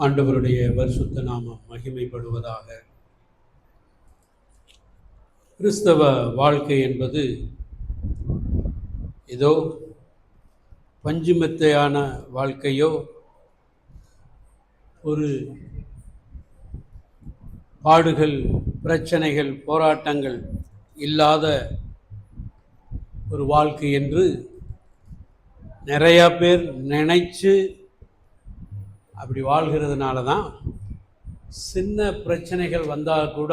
ஆண்டவருடைய பரிசுத்த நாமம் மகிமைப்படுவதாக. கிறிஸ்தவ வாழ்க்கை என்பது ஏதோ பஞ்சுமெத்தையான வாழ்க்கையோ ஒரு பாடுகள், பிரச்சனைகள், போராட்டங்கள் இல்லாத ஒரு வாழ்க்கை என்று நிறையா பேர் நினைச்சு அப்படி வாழ்கிறதுனால தான் சின்ன பிரச்சனைகள் வந்தால் கூட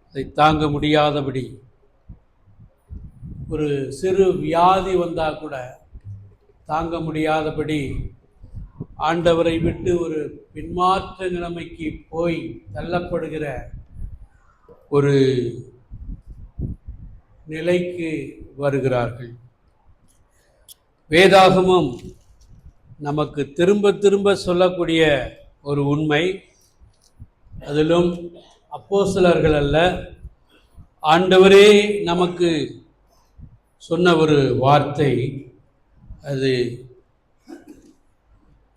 அதை தாங்க முடியாதபடி, ஒரு சிறு வியாதி வந்தால் கூட தாங்க முடியாதபடி ஆண்டவரை விட்டு ஒரு பின்மாற்ற நிலைமைக்கு போய் தள்ளப்படுகிற ஒரு நிலைக்கு வருகிறார்கள். வேதாகமம் நமக்கு திரும்ப திரும்ப சொல்லக்கூடிய ஒரு உண்மை, அதிலும் அப்போஸ்தலர்கள் அல்ல, ஆண்டவரே நமக்கு சொன்ன ஒரு வார்த்தை. அது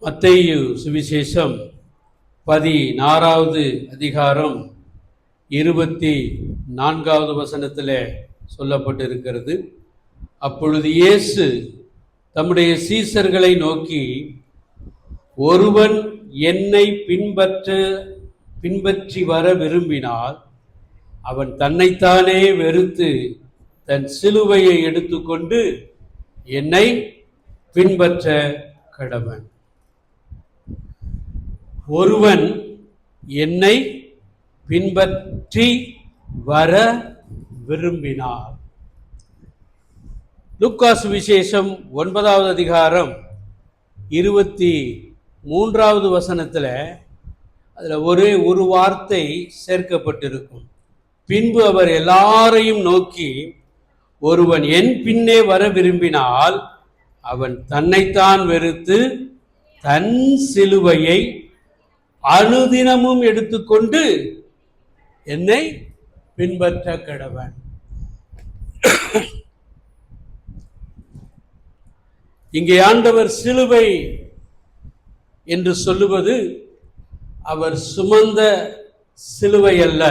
மத்தேயு சுவிசேஷம் 16வது அதிகாரம் 24வது வசனத்தில் சொல்லப்பட்டிருக்கிறது. அப்பொழுது இயேசு தம்முடைய சீசர்களை நோக்கி, ஒருவன் என்னை பின்பற்றி வர விரும்பினால் அவன் தன்னைத்தானே வெறுத்து தன் சிலுவையை எடுத்துக்கொண்டு என்னை பின்பற்ற கடவன். ஒருவன் என்னை பின்பற்றி வர விரும்பினார். லூக்கா சுவிசேஷம் 9வது அதிகாரம் 23வது வசனத்தில் அதில் ஒரே ஒரு வார்த்தை சேர்க்கப்பட்டிருக்கும். பின்பு அவர் எல்லாரையும் நோக்கி, ஒருவன் என் பின்னே வர விரும்பினால் அவன் தன்னைத்தான் வெறுத்து தன் சிலுவையை அனுதினமும் எடுத்துக்கொண்டு என்னை பின்பற்ற கடவன். இங்கே ஆண்டவர் சிலுவை என்று சொல்லுவது அவர் சுமந்த சிலுவை அல்ல,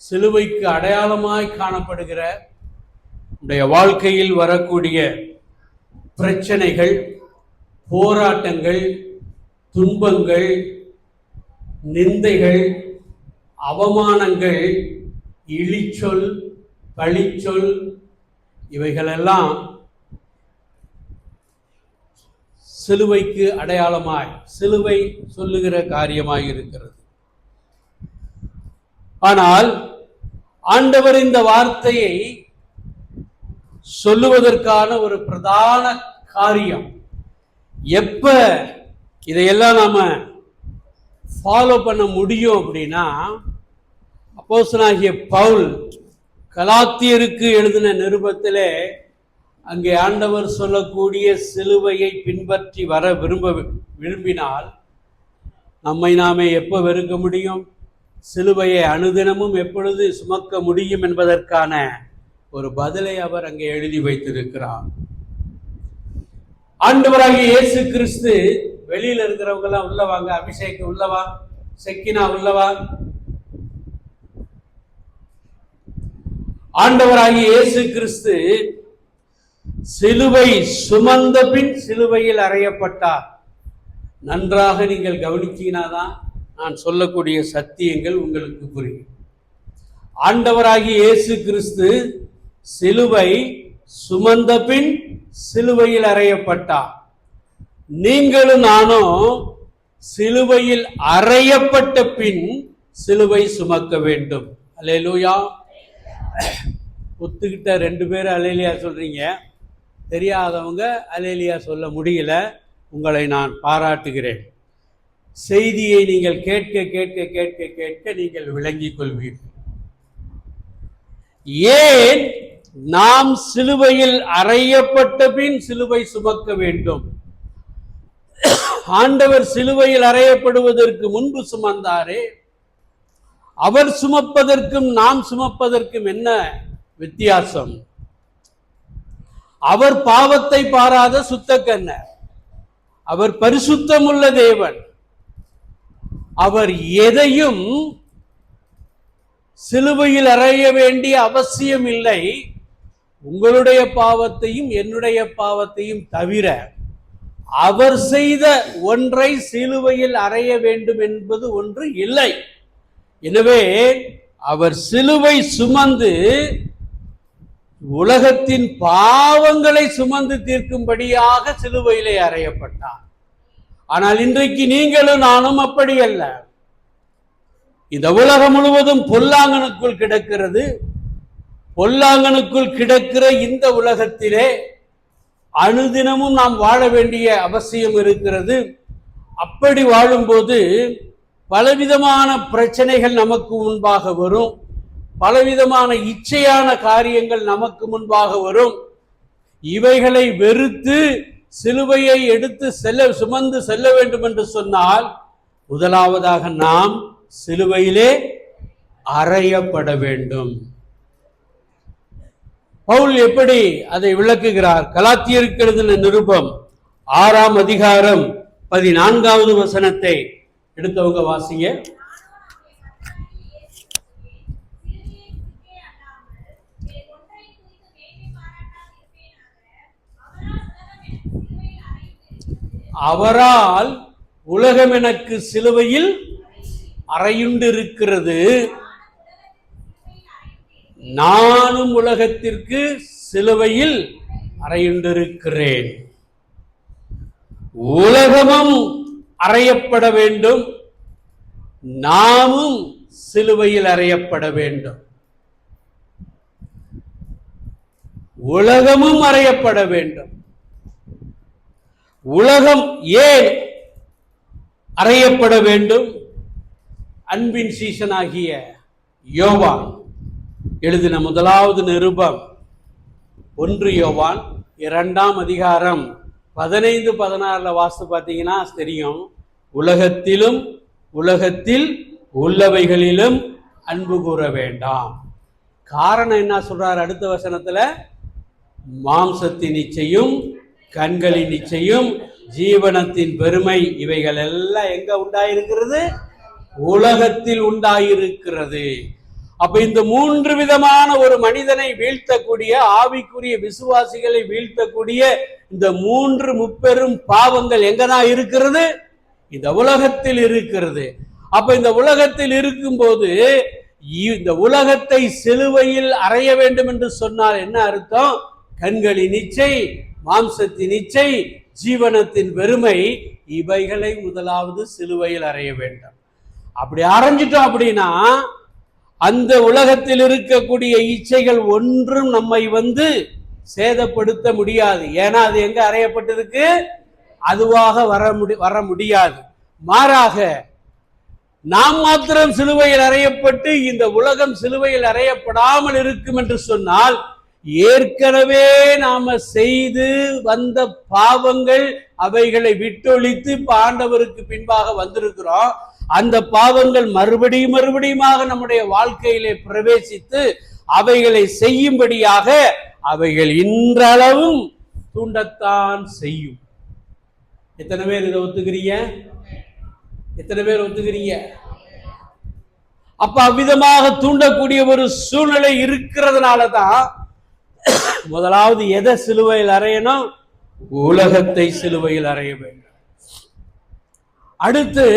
சிலுவைக்கு அடையாளமாய் காணப்படுகிற உடைய வாழ்க்கையில் வரக்கூடிய பிரச்சனைகள், போராட்டங்கள், துன்பங்கள், நிந்தைகள், அவமானங்கள், இழிச்சொல், பழிச்சொல், இவைகளெல்லாம் சிலுவைக்கு அடையாளமாய், சிலுவை சொல்லுகிற காரியமாய் இருக்கிறது. ஆனால் ஆண்டவர் இந்த வார்த்தையை சொல்லுவதற்கான ஒரு பிரதான காரியம், எப்ப இதையெல்லாம் நாம ஃபாலோ பண்ண முடியும் அப்படின்னா, அப்போஸ்தலனாகிய பவுல் கலாத்தியருக்கு எழுதின நிருபத்திலே அங்கே ஆண்டவர் சொல்லக்கூடிய சிலுவையை பின்பற்றி வர விரும்பினால் நம்மை நாமே எப்போ வெறுக்க முடியும், சிலுவையை அனுதினமும் எப்பொழுது சுமக்க முடியும் என்பதற்கான ஒரு பதிலை அவர் அங்கே எழுதி வைத்திருக்கிறார். ஆண்டவராகிய இயேசு கிறிஸ்து, வெளியில இருக்கிறவங்க எல்லாம் உள்ளவாங்க, அபிஷேக் உள்ளவா, செக்கினா உள்ளவா, ஆண்டவராகிய இயேசு கிறிஸ்து சிலுவை சுமந்த பின் சிலுவையில் அறையப்பட்டார். நன்றாக நீங்கள் கவனிச்சீங்கன்னாதான் நான் சொல்லக்கூடிய சத்தியங்கள் உங்களுக்கு புரியும். ஆண்டவராகிய இயேசு கிறிஸ்து சிலுவை சுமந்த பின் சிலுவையில் அறையப்பட்டார். நீங்களும் நானும் சிலுவையில் அறையப்பட்ட பின் சிலுவை சுமக்க வேண்டும். அல்லேலூயா. ஒத்துக்கிட்ட 2 பேரும் அல்லேலியா சொல்றீங்க, தெரியாதவங்க அல்லேலியா சொல்ல முடியல. உங்களை நான் பாராட்டுகிறேன். செய்தியை நீங்கள் கேட்க கேட்க கேட்க கேட்க நீங்கள் விளங்கிக் கொள்வீர்கள். ஏன் நாம் சிலுவையில் அறையப்பட்ட பின் சிலுவை சுமக்க வேண்டும்? ஆண்டவர் சிலுவையில் அறையப்படுவதற்கு முன்பு சுமந்தாரே, அவர் சுமப்பதற்கும் நாம் சுமப்பதற்கும் என்ன வித்தியாசம்? அவர் பாவத்தை பாராத சுத்தக்கண்ணர், அவர் பரிசுத்தமுள்ள தேவன். அவர் எதையும் சிலுவையில் அறைய வேண்டிய அவசியம் இல்லை. உங்களுடைய பாவத்தையும் என்னுடைய பாவத்தையும் தவிர அவர் செய்த ஒன்றை சிலுவையில் அறைய வேண்டும் என்பது ஒன்று இல்லை. எனவே அவர் சிலுவை சுமந்து உலகத்தின் பாவங்களை சுமந்து தீர்க்கும்படியாக சிலுவையிலே அறையப்பட்டார். ஆனால் இன்றைக்கு நீங்களும் நானும் அப்படி அல்ல. இந்த உலகம் முழுவதும் பொல்லாங்கனுக்குள் கிடக்கிறது. பொல்லாங்கனுக்குள் கிடக்கிற இந்த உலகத்திலே அனுதினமும் நாம் வாழ வேண்டிய அவசியம் இருக்கிறது. அப்படி வாழும்போது பலவிதமான பிரச்சனைகள் நமக்கு முன்பாக வரும். பலவிதமான இச்சையான காரியங்கள் நமக்கு முன்பாக வரும். இவைகளை வெறுத்து சிலுவையை எடுத்து சுமந்து செல்ல வேண்டும் என்று சொன்னால் முதலாவதாக நாம் சிலுவையிலே அறையப்பட வேண்டும். பவுல் எப்படி அதை விளக்குகிறார்? கலாத்தியருக்கு எழுதின நிருபம் 6ஆம் அதிகாரம் 14வது வசனத்தை எடுத்தவங்க வாசிங்க. அவரால் உலகம் எனக்கு சிலுவையில் அறையுண்டிருக்கிறது, நானும் உலகத்திற்கு சிலுவையில் அறையுண்டிருக்கிறேன். உலகமும் அறையப்பட வேண்டும், நாமும் சிலுவையில் அறையப்பட வேண்டும். உலகமும் அறையப்பட வேண்டும். உலகம் ஏன் அறையப்பட வேண்டும்? அன்பின் சீசனாகிய யோவான் எழுதின முதலாவது நிருபம் 1 யோவான் 2ஆம் அதிகாரம் 15-16 வாசித்து பார்த்தீங்கன்னா தெரியும். உலகத்திலும் உலகத்தில் உள்ளவைகளிலும் அன்பு கூற வேண்டாம். காரணம் என்ன சொல்றார் அடுத்த வசனத்துல? மாம்சத்தின் இச்சையும் கண்களின் இச்சையும் ஜீவனத்தின் பெருமை இவைகள் எல்லாம் எங்க உண்டாயிருக்கிறது? உலகத்தில் உண்டாயிருக்கிறது. அப்ப இந்த 3 விதமான ஒரு மனிதனை வீழ்த்தக்கூடிய, ஆவிக்குரிய விசுவாசிகளை வீழ்த்தக்கூடிய இந்த 3 முப்பெரும் பாவங்கள் எங்கதான் இருக்கிறது? இந்த உலகத்தில் இருக்கிறது. அப்ப இந்த உலகத்தில் இருக்கும்போது இந்த உலகத்தை சிலுவையில் அறைய வேண்டும் என்று சொன்னால் என்ன அர்த்தம்? கண்களின் இச்சை, மாம்சத்தின் இச்சை, ஜீவனத்தின் பெருமை இவைகளை முதலாவது சிலுவையில் அறைய வேண்டும். அப்படி அரைஞ்சிட்டோம் அப்படின்னா அந்த உலகத்தில் இருக்கக்கூடிய இச்சைகள் ஒன்றும் நம்மை சேதப்படுத்த முடியாது. ஏன்னா அது எங்க அறையப்பட்டிருக்கு? அதுவாக வர முடியாது. மாறாக நாம் மாத்திரம் சிலுவையில் அறையப்பட்டு இந்த உலகம் சிலுவையில் அறையப்படாமல் இருக்கும் என்று சொன்னால் ஏற்கனவே நாம செய்து வந்த பாவங்கள் அவைகளை விட்டொழித்து ஆண்டவருக்கு பின்பாக வந்திருக்கிறோம். அந்த பாவங்கள் மறுபடியுமாக நம்முடைய வாழ்க்கையிலே பிரவேசித்து அவைகளை செய்யும்படியாக அவைகள் இன்றளவும் தூண்டத்தான் செய்யும். எத்தனை பேர் இதை ஒத்துக்கிறீங்க? எத்தனை பேர் ஒத்துக்கிறீங்க? அப்ப அவ்விதமாக தூண்டக்கூடிய ஒரு சூழ்நிலை இருக்கிறதுனால தான் முதலாவது எதை சிலுவையில் அறையணும்? உலகத்தை சிலுவையில் அறைய வேண்டும். அடுத்து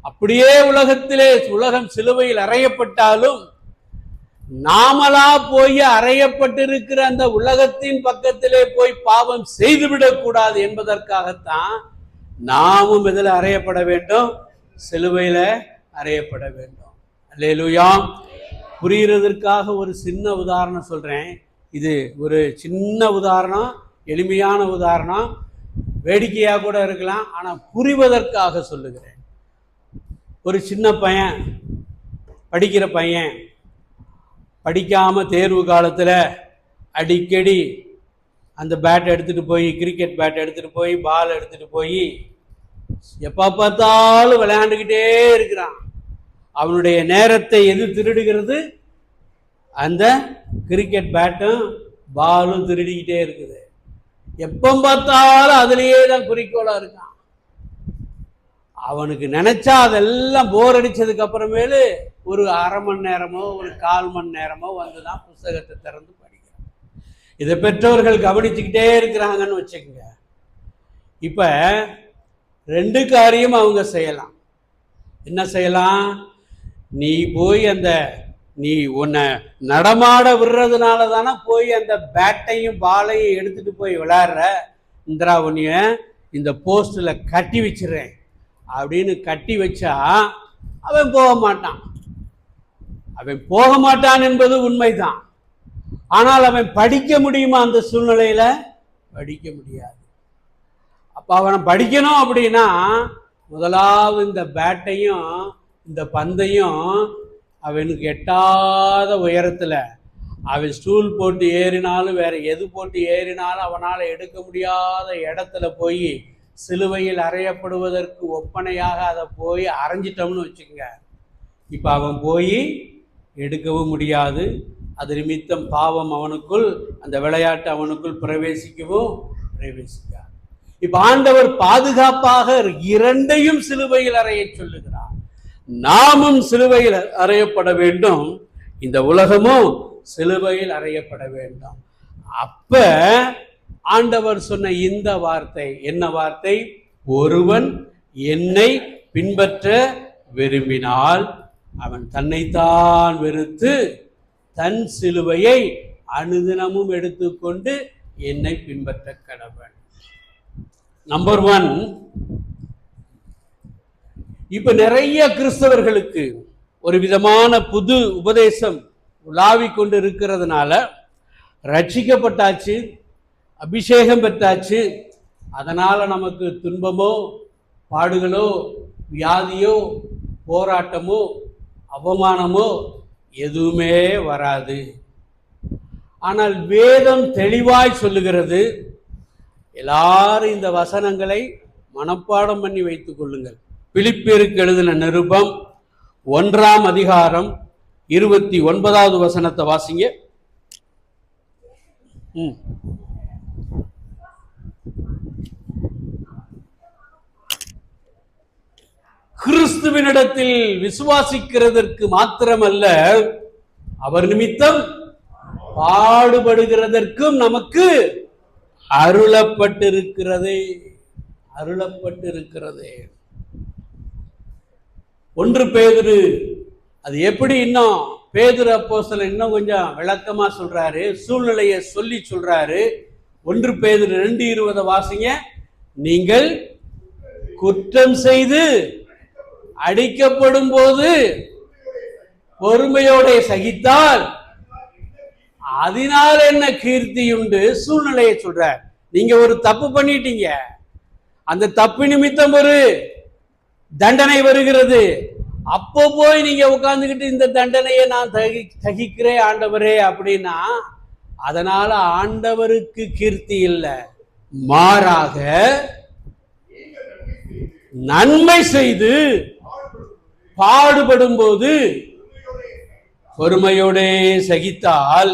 அப்படியே உலகம் சிலுவையில் அறையப்பட்டாலும் நாமளா போய் அறையப்பட்டிருக்கிற அந்த உலகத்தின் பக்கத்திலே போய் பாவம் செய்துவிடக் கூடாது என்பதற்காகத்தான் நாமும் இதில் அறையப்பட வேண்டும், சிலுவையில அறையப்பட வேண்டும். அல்லேலூயா. புரிகிறதற்காக ஒரு சின்ன உதாரணம் சொல்றேன். இது ஒரு சின்ன உதாரணம், எளிமையான உதாரணம், வேடிக்கையா கூட இருக்கலாம். ஆனா புரிவதற்காக சொல்லுகிறேன். ஒரு சின்ன பையன், படிக்கிற பையன், படிக்காம தேர்வு காலத்துல அடிக்கடி அந்த பேட் எடுத்துட்டு போய், கிரிக்கெட் பேட் எடுத்துட்டு போய், பால் எடுத்துட்டு போய் எப்ப பார்த்தாலும் விளையாண்டுக்கிட்டே இருக்கிறான். அவனுடைய நேரத்தை எது திருடுகிறது? அந்த கிரிக்கெட் பேட்டும் பாலும் திருடிக்கிட்டே இருக்குது. எப்ப பார்த்தாலும் அதுலயே தான் குறிக்கோளா இருக்கான். அவனுக்கு நினைச்சா அதெல்லாம் போர் அடிச்சதுக்கு அப்புறமேலு ஒரு அரை மணி நேரமோ ஒரு 1/4 மணி நேரமோ வந்துதான் புஸ்தகத்தை திறந்து படிக்கிறான். இதை பெற்றோர்கள் கவனிச்சுக்கிட்டே இருக்கிறாங்கன்னு வச்சுக்கோங்க. இப்ப 2 காரியம் அவங்க செய்யலாம். என்ன செய்யலாம்? நீ போய் நீ உன்னை நடமாட விடுறதுனால தானே போய் அந்த பேட்டையும் பாலையும் எடுத்துட்டு போய் விளையாடுற. இந்திரா உன்னைய இந்த போஸ்ட்ல கட்டி வச்சிடறேன் அப்படின்னு கட்டி வச்சா அவன் போக மாட்டான். அவன் போக மாட்டான் என்பது உண்மைதான். ஆனால் அவன் படிக்க முடியுமா? அந்த சூழ்நிலையில படிக்க முடியாது. அப்ப அவனை படிக்கணும் அப்படின்னா முதலாவது இந்த பேட்டையும் இந்த பந்தையும் அவனுக்கு எட்டாத உயரத்துல, அவன் ஸ்டூல் போட்டு ஏறினாலும் வேற எது போட்டு ஏறினாலும் அவனால் எடுக்க முடியாத இடத்துல போய் சிலுவையில் அறையப்படுவதற்கு ஒப்பனையாக அதை போய் அரைஞ்சிட்டோம்னு வச்சுக்கோங்க. இப்போ அவன் போய் எடுக்கவும் முடியாது. அது நிமித்தம் பாவம் அவனுக்குள், அந்த விளையாட்டு அவனுக்குள் பிரவேசிக்காது. இப்ப ஆண்டவர் பாதுகாப்பாக 2ஐயும் சிலுவையில் அறைய சொல்லுகிறார். நாமும் சிலுவையில் அறையப்பட வேண்டும், இந்த உலகமும் சிலுவையில் அறையப்பட வேண்டும். அப்ப ஆண்டவர் சொன்ன இந்த வார்த்தை என்ன வார்த்தை? ஒருவன் என்னை பின்பற்ற விரும்பினால் அவன் தன்னைத்தான் வெறுத்து தன் சிலுவையை அனுதினமும் எடுத்துக்கொண்டு என்னை பின்பற்ற கடவன். நம்பர் 1. இப்ப நிறைய கிறிஸ்தவர்களுக்கு ஒரு விதமான புது உபதேசம் உலாவிக் கொண்டு இருக்கிறதுனால ரட்சிக்கப்பட்டாச்சு, அபிஷேகம் பெற்றாச்சு, அதனால நமக்கு துன்பமோ பாடுகளோ வியாதியோ போராட்டமோ அவமானமோ எதுவுமே வராது. ஆனால் வேதம் தெளிவாய் சொல்லுகிறது, எல்லாரும் இந்த வசனங்களை மனப்பாடம் பண்ணி வைத்துக் கொள்ளுங்கள். பிலிப்பியருக்கு எழுதின நிருபம் 1ஆம் அதிகாரம் 29வது வசனத்தை வாசிங்க. கிறிஸ்துவினிடத்தில் விசுவாசிக்கிறதற்கு மாத்திரமல்ல, அவர் நிமித்தம் பாடுபடுகிறதற்கும் நமக்கு அருளப்பட்டிருக்கிறதே. 1 பேதுரு அது எப்படி இன்னும் பேதுரு அப்போஸ்தலன் இன்னும் கொஞ்சம் விளக்கமா சொல்றாரு, சூழ்நிலையை சொல்லி சொல்றாரு. 1 பேதுரு 2:20 வாசிங்க. நீங்கள் குற்றம் செய்து அடிக்கப்படும் போது பொறுமையோட சகித்தால் அதனால் என்ன கீர்த்தி உண்டு? சூழ்நிலையை சொல்றார். நீங்க ஒரு தப்பு பண்ணிட்டீங்க, அந்த தப்பு நிமித்தம் ஒரு தண்டனை வருகிறது. அப்போ போய் நீங்க உட்கார்ந்துக்கிட்டு இந்த தண்டனையை நான் சகிக்கிறேன் ஆண்டவரே அப்படின்னா அதனால ஆண்டவருக்கு கீர்த்தி இல்லை, மாறாக நன்மை செய்து பாடுபடும் போது பொறுமையோட சகித்தால்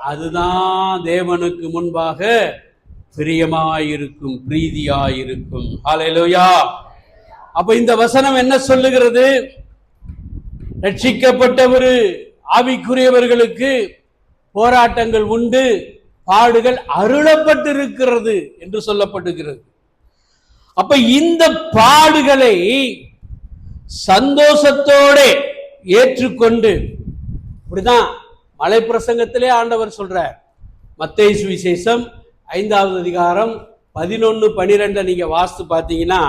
அதுதான் தேவனுக்கு முன்பாக பிரியமாயிருக்கும், பிரீதியாயிருக்கும். ஹல்லேலூயா. அப்ப இந்த வசனம் என்ன சொல்லுகிறது? ரட்சிக்கப்பட்ட ஒரு ஆவிக்குரியவர்களுக்கு போராட்டங்கள் உண்டு, பாடுகள் அருளப்பட்டிருக்கிறது என்று சொல்லப்பட்டிருக்கிறது. அப்ப இந்த பாடுகளை சந்தோஷத்தோட ஏற்றுக்கொண்டு, இப்படிதான் மலை பிரசங்கத்திலே ஆண்டவர் சொல்றார். மத்தேயு சுவிசேஷம் 5வது அதிகாரம் 11-12 நீங்க வாசித்து பார்த்தீங்கன்னா,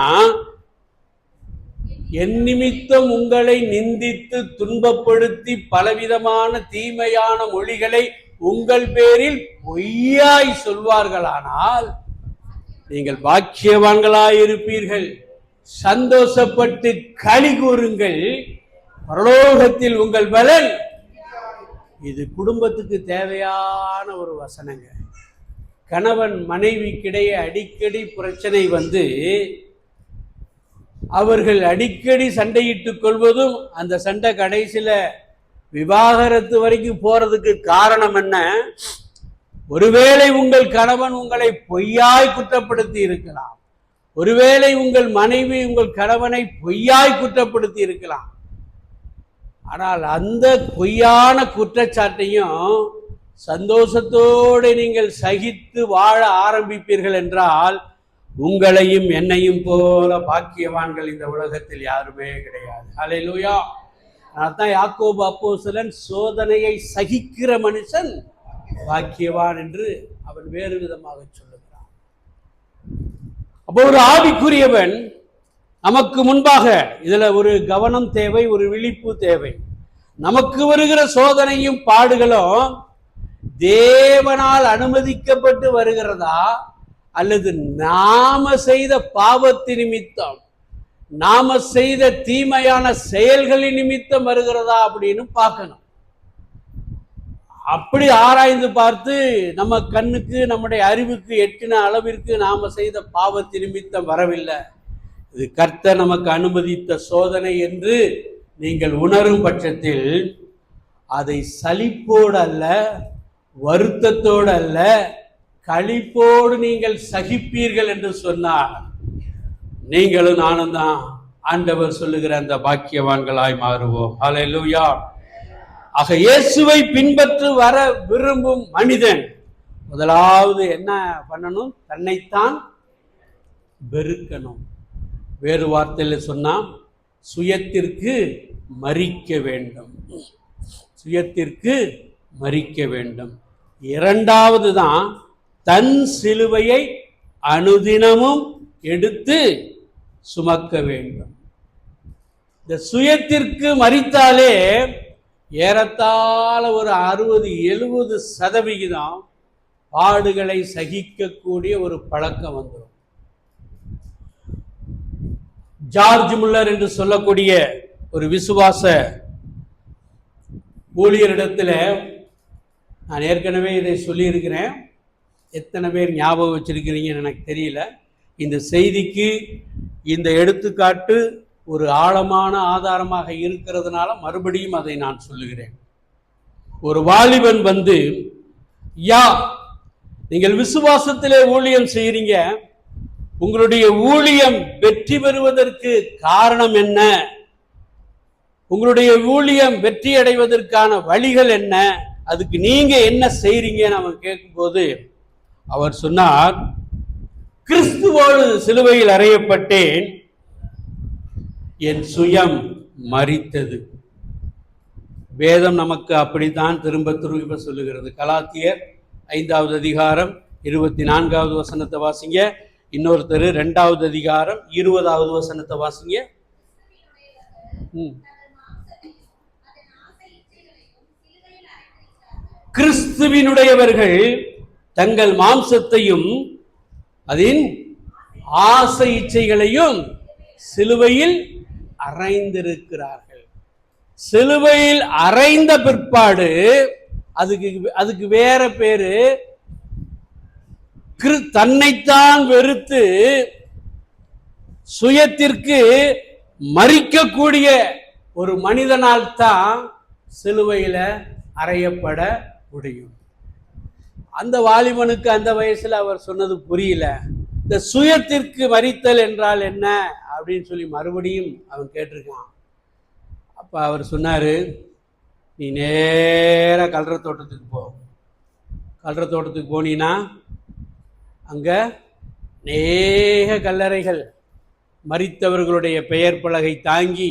என் நிமித்தம் உங்களை நிந்தித்து துன்பப்படுத்தி பலவிதமான தீமையான மொழிகளை உங்கள் பேரில் பொய்யாய் சொல்வார்களானால் நீங்கள் பாக்கியவான்களாயிருப்பீர்கள். சந்தோஷப்பட்டு களி கூறுங்கள், பரலோகத்தில் உங்கள் பலன். இது குடும்பத்துக்கு தேவையான ஒரு வசனங்க. கணவன் மனைவிக்கிடையே அடிக்கடி பிரச்சனை வந்து அவர்கள் அடிக்கடி சண்டையிட்டுக் கொள்வதும் அந்த சண்டை கடைசியில விவாகரத்து வரைக்கும் போறதுக்கு காரணம் என்ன? ஒருவேளை உங்கள் கணவன் உங்களை பொய்யாய் குற்றப்படுத்தி இருக்கலாம். ஒருவேளை உங்கள் மனைவி உங்கள் கணவனை பொய்யாய் குற்றப்படுத்தி இருக்கலாம். ஆனால் அந்த பொய்யான குற்றச்சாட்டையும் சந்தோஷத்தோடு நீங்கள் சகித்து வாழ ஆரம்பிப்பீர்கள் என்றால் உங்களையும் என்னையும் போல பாக்கியவான்கள் இந்த உலகத்தில் யாருமே கிடையாது. அல்லேலூயா. அதான் யாக்கோபு அப்போஸ்தலன் சோதனையை சகிக்கிற மனுஷன் பாக்கியவான் என்று அவன் வேறு விதமாக சொல்லுகிறான். அப்போ ஒரு ஆவிக்குரியவன் நமக்கு முன்பாக இதுல ஒரு கவனம் தேவை, ஒரு விழிப்பு தேவை. நமக்கு வருகிற சோதனையும் பாடுகளும் தேவனால் அனுமதிக்கப்பட்டு வருகிறதா அல்லது நாம செய்த பாவத்து நிமித்தம், நாம செய்த தீமையான செயல்களின் நிமித்தம் வருகிறதா அப்படின்னு பார்க்கணும். அப்படி ஆராய்ந்து பார்த்து நம்ம கண்ணுக்கு நம்முடைய அறிவுக்கு எட்டின அளவிற்கு நாம செய்த பாவத்து நிமித்தம் வரவில்லை, இது கர்த்தர் நமக்கு அனுமதித்த சோதனை என்று நீங்கள் உணரும் பட்சத்தில் அதை சலிப்போடு அல்ல, வருத்தத்தோடு அல்ல, களிப்போடு நீங்கள் சகிப்பீர்கள் என்று சொன்னார். நீங்களும் நானும் தான் ஆண்டவர் சொல்லுகிற அந்த பாக்கியவான்களாய் மாறுவோம். ஹல்லேலூயா. ஆக இயேசுவை பின்பற்று வர விரும்பும் மனிதன் முதலாவது என்ன பண்ணணும்? தன்னைத்தான் வெறுக்கணும். வேறு வார்த்தையில் சொன்னா சுயத்திற்கு மரிக்க வேண்டும். சுயத்திற்கு மரிக்க வேண்டும். இரண்டாவது தான் தன் சிலுவையை அனுதினமும் எடுத்து சுமக்க வேண்டும். இந்த சுயத்திற்கு மரித்தாலே ஏறத்தாழ ஒரு 60-70% பாடுகளை சகிக்கக்கூடிய ஒரு பழக்கம் வந்துடும். ஜார்ஜ் முல்லர் என்று சொல்லக்கூடிய ஒரு விசுவாச ஊழியரிடத்தில் நான் ஏற்கனவே இதை சொல்லியிருக்கிறேன். எத்தனை பேர் ஞாபகம் வச்சிருக்கிறீங்கன்னு எனக்கு தெரியல. இந்த செய்திக்கு இந்த எடுத்துக்காட்டு ஒரு ஆழமான ஆதாரமாக இருக்கிறதுனால மறுபடியும் அதை நான் சொல்லுகிறேன். ஒரு வாலிபன் வந்து, யா நீங்கள் விசுவாசத்திலே ஊழியம் செய்கிறீங்க, உங்களுடைய ஊழியம் வெற்றி பெறுவதற்கு காரணம் என்ன? உங்களுடைய ஊழியம் வெற்றி அடைவதற்கான வழிகள் என்ன? அதுக்கு நீங்க என்ன செய்றீங்கன்னு அவன் கேட்கும்போது அவர் சொன்னார், கிறிஸ்துவோடு சிலுவையில் அறையப்பட்டேன், என் சுயம் மரித்தது. வேதம் நமக்கு அப்படித்தான் திரும்ப திரும்ப சொல்லுகிறது. கலாத்தியர் 5வது அதிகாரம் 24வது வசனத்தை வாசிங்க. இன்னொருத்தர் 2வது அதிகாரம் 20வது வசனத்தை வாசிங்க. கிறிஸ்துவினுடையவர்கள் தங்கள் மாம்சத்தையும் அதன் ஆசை இச்சைகளையும் சிலுவையில் அறைந்திருக்கிறார்கள். சிலுவையில் அறைந்த பிற்பாடு அதுக்கு வேற பேரு தன்னைத்தான் வெறுத்து சுயத்திற்கு மரிக்கக்கூடிய ஒரு மனிதனால் தான் சிலுவையில அறையப்பட முடியும். அந்த வாலிபனுக்கு அந்த வயசுல அவர் சொன்னது புரியல. இந்த சுயத்திற்கு மரித்தல் என்றால் என்ன அப்படின்னு சொல்லி மறுபடியும் அவன் கேட்டிருக்கான். அப்ப அவர் சொன்னாரு, நீ நேரா கல்ற தோட்டத்துக்கு போ. கல்ற தோட்டத்துக்கு போனீன்னா அங்க நேக கல்லறைகள், மரித்தவர்களுடைய பெயர் பலகை தாங்கி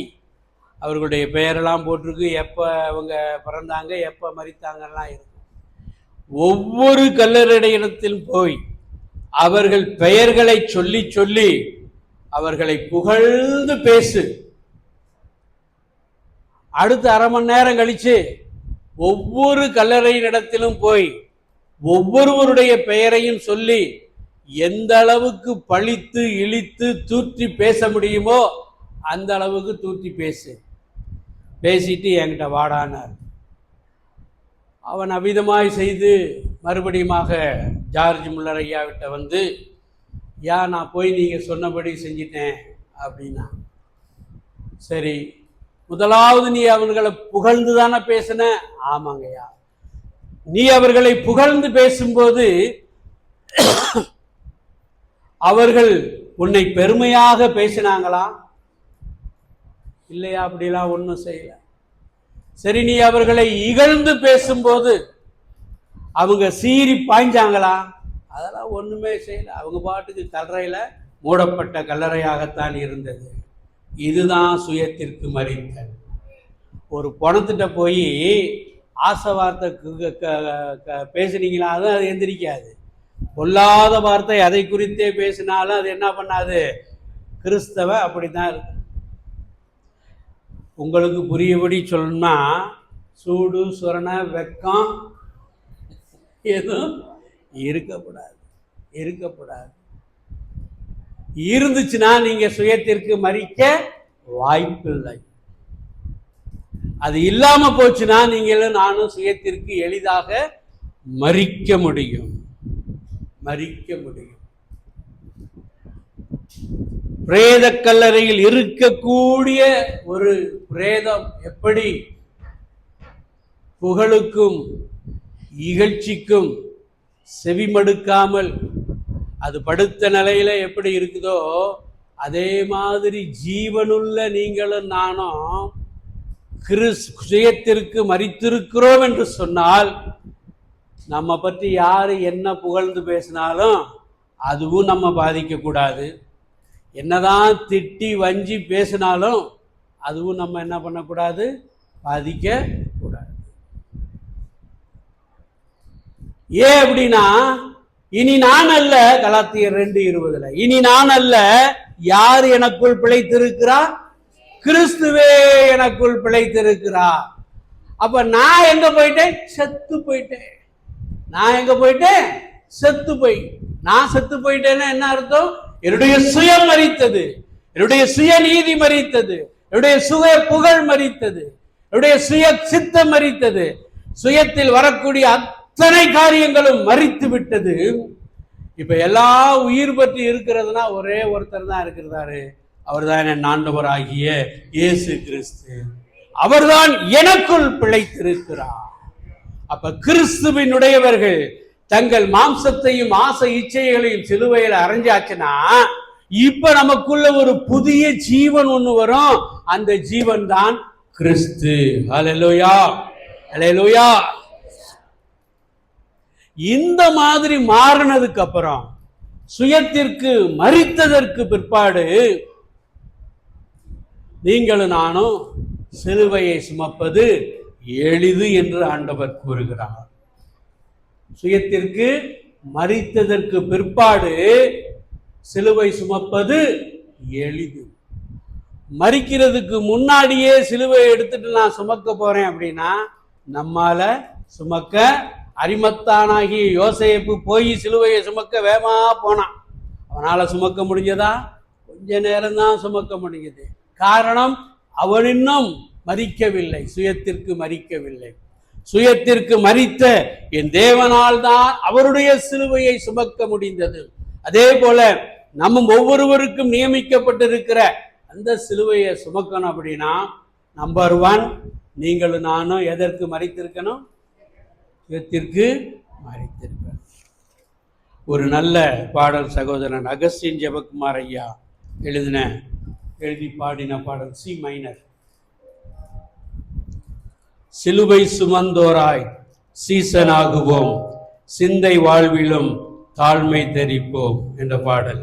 அவர்களுடைய பெயரெல்லாம் போட்டிருக்கு, எப்போ அவங்க பிறந்தாங்க எப்போ மரித்தாங்கலாம் இருக்கும். ஒவ்வொரு கல்லறையிடத்தில் போய் அவர்கள் பெயர்களை சொல்லி சொல்லி அவர்களை புகழ்ந்து பேசு. அடுத்த அரை மணி நேரம் கழிச்சு ஒவ்வொரு கல்லறையினிடத்திலும் போய் ஒவ்வொருவருடைய பெயரையும் சொல்லி எந்த அளவுக்கு பழித்து இழித்து தூற்றி பேச முடியுமோ அந்த அளவுக்கு தூற்றி பேசு. பேசிட்டு என்கிட்ட வாடானார். அவன் அவ்விதமாய் செய்து மறுபடியுமாக ஜார்ஜ் முல்லர் ஐயாவிட்ட வந்து, நான் போய் நீங்கள் சொன்னபடி செஞ்சிட்டேன் அப்படின்னா. சரி, முதலாவது நீ அவர்களை புகழ்ந்து தானே பேசின? ஆமாங்கய்யா. நீ அவர்களை புகழ்ந்து பேசும்போது அவர்கள் உன்னை பெருமையாக பேசினாங்களா? இல்லையா? அப்படிலாம் ஒன்றும் செய்யல. சரி, நீ அவர்களை இகழ்ந்து பேசும்போது அவங்க சீறி பாய்ஞ்சாங்களா? அதெல்லாம் ஒண்ணுமே செய்யல. அவங்க பாட்டுக்கு கல்லறையில மூடப்பட்ட கல்லறையாகத்தான் இருந்தது. இதுதான் சுயத்திற்கு மறித்தல். ஒரு பணத்திட்ட போய் ஆசை வார்த்தை பேசுனீங்களா, அது எந்திரிக்காது. பொல்லாத வார்த்தை அதை குறித்தே பேசினாலும் அது என்ன பண்ணாது? கிறிஸ்தவ அப்படித்தான் இருக்கு. உங்களுக்கு புரியபடி சொல்லணும்னா, சூடு சுரண வெக்கம் எதுவும் இருக்கக்கூடாது. இருந்துச்சுன்னா நீங்க சுயத்திற்கு மறிக்க வாய்ப்பில்லை. அது இல்லாம போச்சுன்னா நீங்களும் நானும் சுயத்திற்கு எளிதாக மறிக்க முடியும். பிரேத கல்லறையில் இருக்கக்கூடிய ஒரு பிரேதம் எப்படி புகழுக்கும் இகழ்ச்சிக்கும் செவிமடுக்காமல் அது படுத்த நிலையில எப்படி இருக்குதோ, அதே மாதிரி ஜீவனுள்ள நீங்களும் நானும் சுயத்திற்கு மறித்திருக்கிறோம் என்று சொன்னால், நம்ம பற்றி யாரு என்ன புகழ்ந்து பேசினாலும் அதுவும் நம்ம பாதிக்க கூடாது. என்னதான் திட்டி வஞ்சி பேசினாலும் அதுவும் நம்ம என்ன பண்ணக்கூடாது? பாதிக்க கூடாது. ஏன் அப்படின்னா, இனி நான் அல்ல, கலாத்தியர் 2:20, இனி நான் அல்ல, யார் எனக்குள் பிழைத்திருக்கிறார்? கிறிஸ்துவே எனக்குள் பிழைத்திருக்கிறார். அப்ப நான் எங்க போயிட்டேன்? செத்து போயிட்டேன். நான் எங்க போயிட்டேன்? செத்து போய். நான் செத்து போயிட்டேன்னா என்ன அர்த்தம்? என்னுடைய சுயம் மரித்தது, என்னுடைய சுய நீதி மரித்தது, என்னுடைய சுய புகழ் மரித்தது, என்னுடைய சுய சித்தம் மரித்தது, சுயத்தில் வரக்கூடிய அத்தனை காரியங்களும் மரித்து விட்டது. இப்ப எல்லா உயிர் பற்றி இருக்கிறதுனா ஒரே ஒருத்தர் தான் இருக்கிறாரு. அவர்தான் என் ஆண்டவராகிய இயேசு கிறிஸ்து. அவர்தான் எனக்குள் பிழைத்திருக்கிறார். அப்ப கிறிஸ்துவினுடையவர்கள் தங்கள் மாம்சத்தையும் ஆசை இச்சைகளையும் சிலுவையில் அரைஞ்சாச்சுன்னா, இப்ப நமக்குள்ள ஒரு புதிய ஜீவன் ஒண்ணு வரும். அந்த ஜீவன் தான் கிறிஸ்து. ஹல்லேலூயா, ஹல்லேலூயா. இந்த மாதிரி மாறினதுக்கு அப்புறம், சுயத்திற்கு மரித்ததற்கு பிற்பாடு, நீங்களும் நானும் சிலுவையை சுமப்பது எளிது என்று ஆண்டவர் கூறுகிறார். சுயத்திற்கு மரித்ததற்கு பிற்பாடு சிலுவை சுமப்பது எளிது. மரிக்கிறதுக்கு முன்னாடியே சிலுவை எடுத்துட்டு நான் சுமக்க போறேன் அப்படின்னா, நம்மால சுமக்க, அரிமத்தானாகி யோசேப்பு போய் சிலுவையை சுமக்க வேகமா போனான். அவனால சுமக்க முடிஞ்சதா? கொஞ்ச நேரம் தான் சுமக்க முடிஞ்சது. காரணம், அவன் இன்னும் மரிக்கவில்லை, சுயத்திற்கு மரிக்கவில்லை. சுயத்திற்கு மரித்த என் தேவனால் தான் அவருடைய சிலுவையை சுமக்க முடிந்தது. அதே போல நம்ம ஒவ்வொருவருக்கும் நியமிக்கப்பட்டிருக்கிற அந்த சிலுவையை சுமக்கணும் அப்படின்னா, நம்பர் 1, நீங்களும் நானும் எதற்கு மரித்திருக்கணும்? சுயத்திற்கு மரித்திருக்கணும். ஒரு நல்ல பாடல் சகோதரன் அகஸ்டின் ஜெபக்குமார் ஐயா எழுதி பாடின பாடல், சி மைனர். சிலுவை சுமந்தோராய் சீசனாகுவோம், சிந்தை வாழ்விலும் தாழ்மை தெரிப்போம் என்ற பாடல்.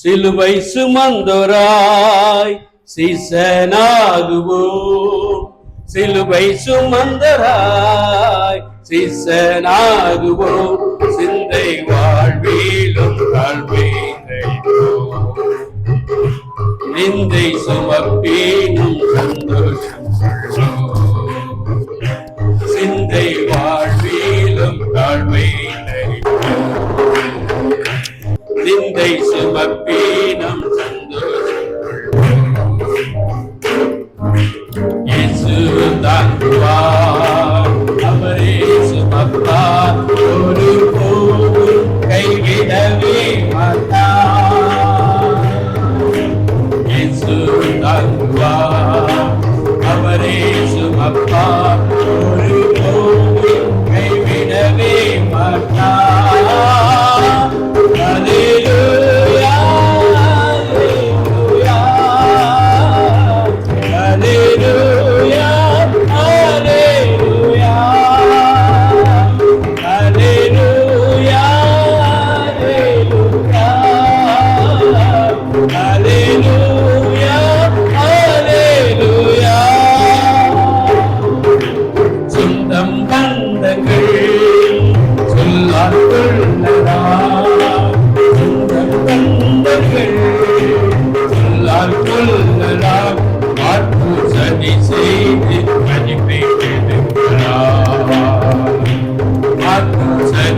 சிலுவை சுமந்தோராய் சீசனாகுவோம், சிலுவை சுமந்தோராய் சீசனாகுவோம், சிந்தை வாழ்விலும் தாழ்மை தெரிப்போம், நிந்தை சுமப்பேனும் சந்தோஷம் சொல்வோம், சிந்தை வாழ்விலும் தாழ்மை தெரிப்போம், நிந்தை சுமப்பேனும் சந்தோஷம் கொள்வோம். இயேசு தாங்குவார், அவரே சுமப்பார், ஒரு போதும் கைவிடவே மாட்டார். இயேசு தாங்குவார், அவரே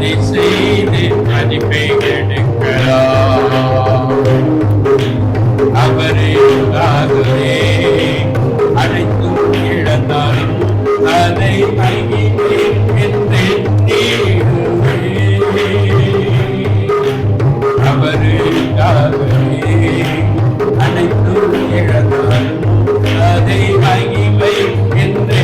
அதை செய்து மதிப்பை எடுக்கிறார். அவரே அனைத்தும் இழந்தாலும் அதை மகிழ்வேன் என்று அவருக்காகவே அனைத்தும் இழந்தாலும் அதை மகிமை என்று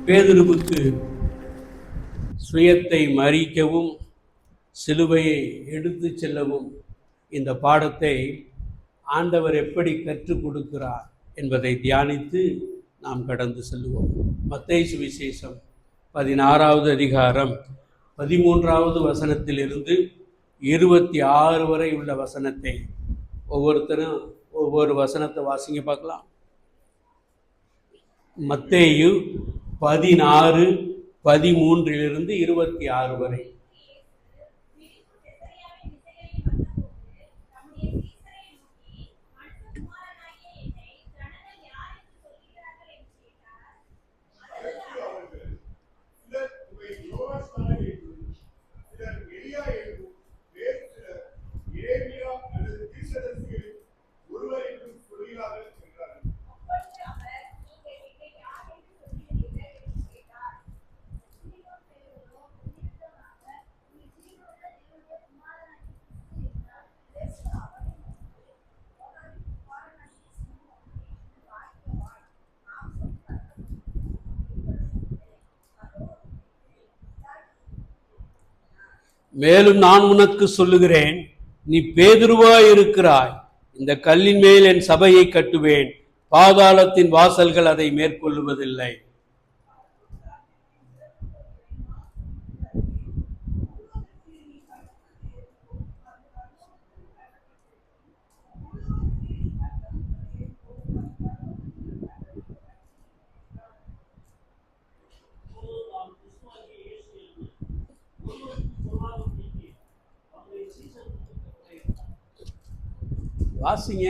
பேதுருவுக்கு சுயத்தை மறிக்கவும் சிலுவையை எடுத்து செல்லவும் இந்த பாடத்தை ஆண்டவர் எப்படி கற்றுக் கொடுக்கிறார் என்பதை தியானித்து நாம் கடந்து செல்வோம். மத்தேயு சுவிசேஷம் 16வது அதிகாரம் 13வது வசனத்திலிருந்து 26 வரை உள்ள வசனத்தை ஒவ்வொருத்தரும் ஒவ்வொரு வசனத்தை வாசிங்க பார்க்கலாம். மத்தேயு 16, 13 26 வரை. மேலும் நான் உனக்கு சொல்லுகிறேன், நீ பேதுருவாய் இருக்கிறாய், இந்த கல்லின் மேல் என் சபையை கட்டுவேன், பாதாளத்தின் வாசல்கள் அதை மேற்கொள்ளுவதில்லை. வாசிங்க.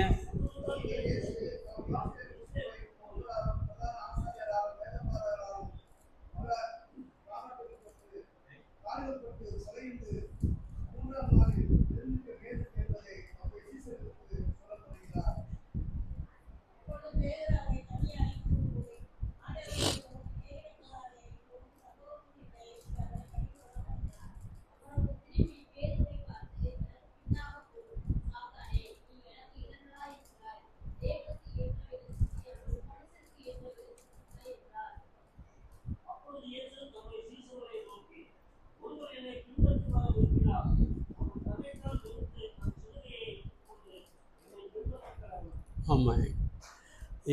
ஆமாம்,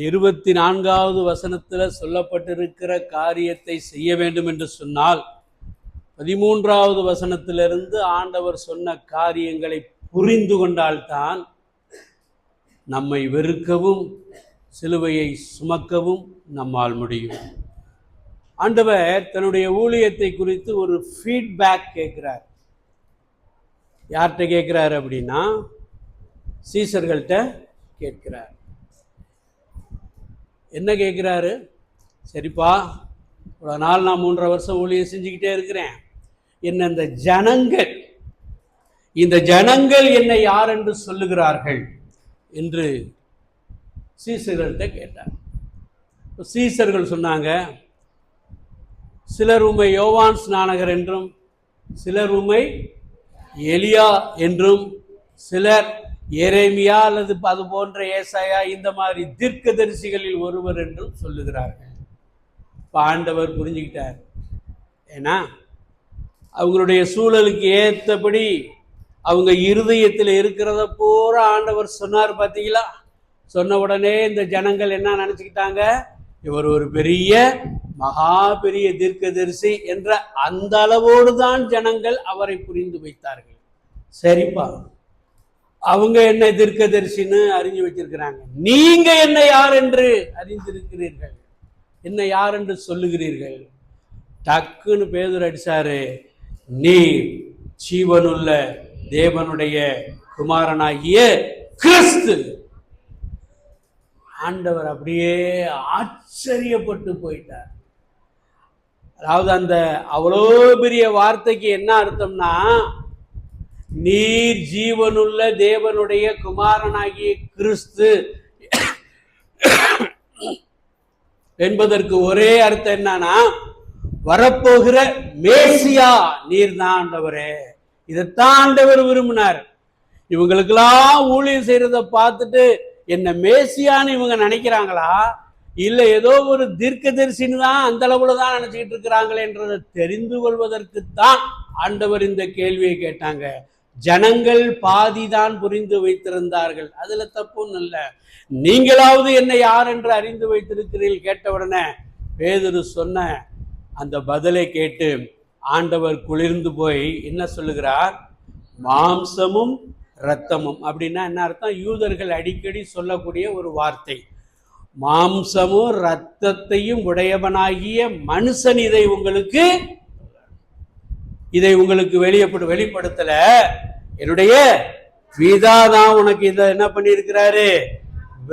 24வது வசனத்தில் சொல்லப்பட்டிருக்கிற காரியத்தை செய்ய வேண்டும் என்று சொன்னால் 13வது வசனத்திலிருந்து ஆண்டவர் சொன்ன காரியங்களை புரிந்து கொண்டால்தான் நம்மை வெறுக்கவும் சிலுவையை சுமக்கவும் நம்மால் முடியும். ஆண்டவர் தன்னுடைய ஊழியத்தை குறித்து ஒரு ஃபீட்பேக் கேட்கிறார். யார்கிட்ட கேட்கிறார் அப்படின்னா சீசர்கள்ட்ட கேட்கிறார். என்ன கேட்கிறாரு? சரிப்பா, ஒரு நாள் நான் 3.5 வருஷம் ஊழியம் செஞ்சுக்கிட்டே இருக்கிறேன். என்ன இந்த ஜனங்கள் என்னை யார் என்று சொல்லுகிறார்கள் என்று சீசர்கள்ட்ட கேட்டார். சீசர்கள் சொன்னாங்க, சிலர் உம்மை யோவான் ஸ்நானகர் என்றும், சிலர் உம்மை எலியா என்றும், சிலர் எரேமியா அல்லது அது போன்ற ஏசாயா இந்த மாதிரி தீர்க்கதரிசிகளில் ஒருவர் என்றும் சொல்லுகிறார்கள். இப்போ ஆண்டவர் புரிஞ்சுக்கிட்டார். ஏன்னா அவங்களுடைய சூழலுக்கு ஏற்றபடி அவங்க இருதயத்தில் இருக்கிறத பூரா ஆண்டவர் சொன்னார். பார்த்தீங்களா? சொன்ன உடனே இந்த ஜனங்கள் என்ன நினச்சிக்கிட்டாங்க? இவர் ஒரு பெரிய மகா பெரிய தீர்க்கதரிசி என்ற அந்த அளவோடு தான் ஜனங்கள் அவரை புரிந்து வைத்தார்கள். சரிப்பா, அவங்க என்ன தீர்க்கதரிசின்னு அறிஞ்சு வச்சிருக்கிறாங்க. நீங்க என்ன யார் என்று அறிந்திருக்கிறீர்கள், என்ன யார் என்று சொல்லுகிறீர்கள்? டக்குன்னு பேதுரு அடிச்சாரு, நீ ஜீவனுள்ள தேவனுடைய குமாரனாகிய கிறிஸ்து. ஆண்டவர் அப்படியே ஆச்சரியப்பட்டு போயிட்டார். அதாவது அந்த அவ்வளோ பெரிய வார்த்தைக்கு என்ன அர்த்தம்னா, நீர் ஜீவனுள்ள தேவனுடைய குமாரனாகிய கிறிஸ்து என்பதற்கு ஒரே அர்த்தம் என்னன்னா, வரப்போகிற மேசியா நீர் தான் ஆண்டவரே. இதைத்தான் ஆண்டவர் விரும்பினார். இவங்களுக்கெல்லாம் ஊழியம் செய்யறத பார்த்துட்டு என்ன மேசியான்னு இவங்க நினைக்கிறாங்களா, இல்ல ஏதோ ஒரு தீர்க்கதரிசின்னு தான் அந்த அளவுல தான் நினைச்சுக்கிட்டு இருக்கிறாங்களேன்றதை தெரிந்து கொள்வதற்குத்தான் ஆண்டவர் இந்த கேள்வியை கேட்டாங்க. ஜனங்கள் பாதிதான் புரிந்து வைத்திருந்தார்கள், அதுல தப்பும் இல்லை. நீங்களாவது என்னை யார் என்று அறிந்து வைத்திருக்கிறீர்கள் கேட்டவுடனே பேதுரு சொன்ன அந்த பதிலை கேட்டு ஆண்டவர் குளிர்ந்து போய் என்ன சொல்லுகிறார்? மாம்சமும் இரத்தமும். அப்படின்னா என்ன அர்த்தம்? யூதர்கள் அடிக்கடி சொல்லக்கூடிய ஒரு வார்த்தை. மாம்சமும் இரத்தத்தையும் உடையவனாகிய மனுஷன் இதை உங்களுக்கு வெளிப்படுத்தல, என்னுடைய பிதா தான் உனக்கு இதை என்ன பண்ணியிருக்கிறாரு?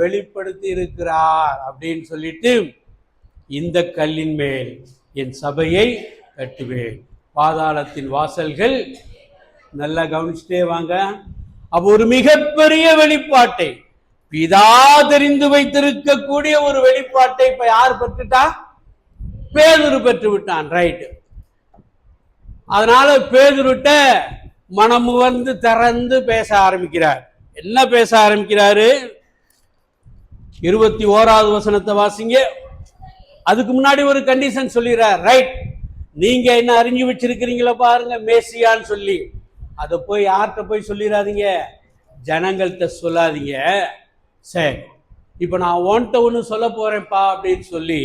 வெளிப்படுத்தி இருக்கிறார் அப்படின்னு சொல்லிட்டு, இந்த கல்லின் மேல் என் சபையை கட்டுவேன், பாதாளத்தின் வாசல்கள். நல்லா கவனிச்சுட்டே வாங்க. அப்ப ஒரு மிகப்பெரிய வெளிப்பாட்டை, பிதா தெரிந்து வைத்திருக்கக்கூடிய ஒரு வெளிப்பாட்டை இப்ப யார் பெற்றுட்டா? பேதுரு பெற்று விட்டான். ரைட். அதனால பேதுருட்ட மனம் வந்து திறந்து பேச ஆரம்பிக்கிறார். என்ன பேச ஆரம்பிக்கிறாரு? 21வது வசனத்தை வாசிங்க. அதுக்கு முன்னாடி ஒரு கண்டிஷன் சொல்லிடுறார். ரைட், நீங்க என்ன அறிஞ்சு வச்சிருக்கிறீங்களா பாருங்க மேசியான்னு சொல்லி, அதை போய் யார்கிட்ட போய் சொல்லிடாதீங்க, ஜனங்கள்கிட்ட சொல்லாதீங்க. சரி, இப்ப நான் உன்கிட்ட ஒன்று சொல்ல போறேன்ப்பா அப்படின்னு சொல்லி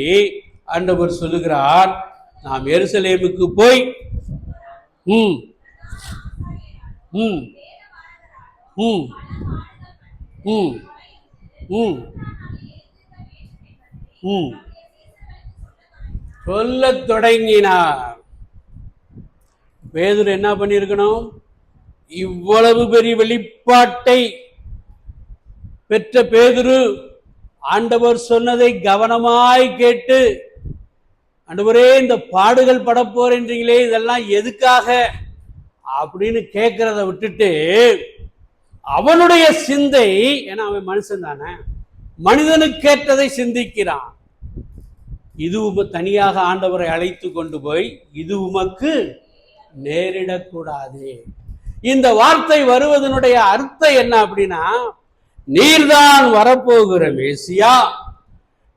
ஆண்டவர் சொல்லுகிறார். நாம் எருசலேமுக்கு போய் சொல்ல தொடங்கினார். பேதுரு என்ன பண்ணிருக்கணும்? இவ்வளவு பெரிய வெளிப்பாட்டை பெற்ற பேதுரு ஆண்டவர் சொன்னதை கவனமாய் கேட்டு, ஆண்டவரே இந்த பாடுகள் படப்போறீங்களே, இதெல்லாம் எதுக்காக அப்படின்னு கேட்கிறத விட்டுட்டு, அவனுடைய சிந்தை, ஏன்னா அவன் மனுஷன் தானே, மனிதனுக்கேற்றதை சிந்திக்கிறான். இது தனியாக ஆண்டவரை அழைத்து கொண்டு போய், இது உமக்கு நேரிடக்கூடாது. இந்த வார்த்தை வருவதனுடைய அர்த்தம் என்ன அப்படின்னா, நீர்தான் வரப்போகிற மேசியா,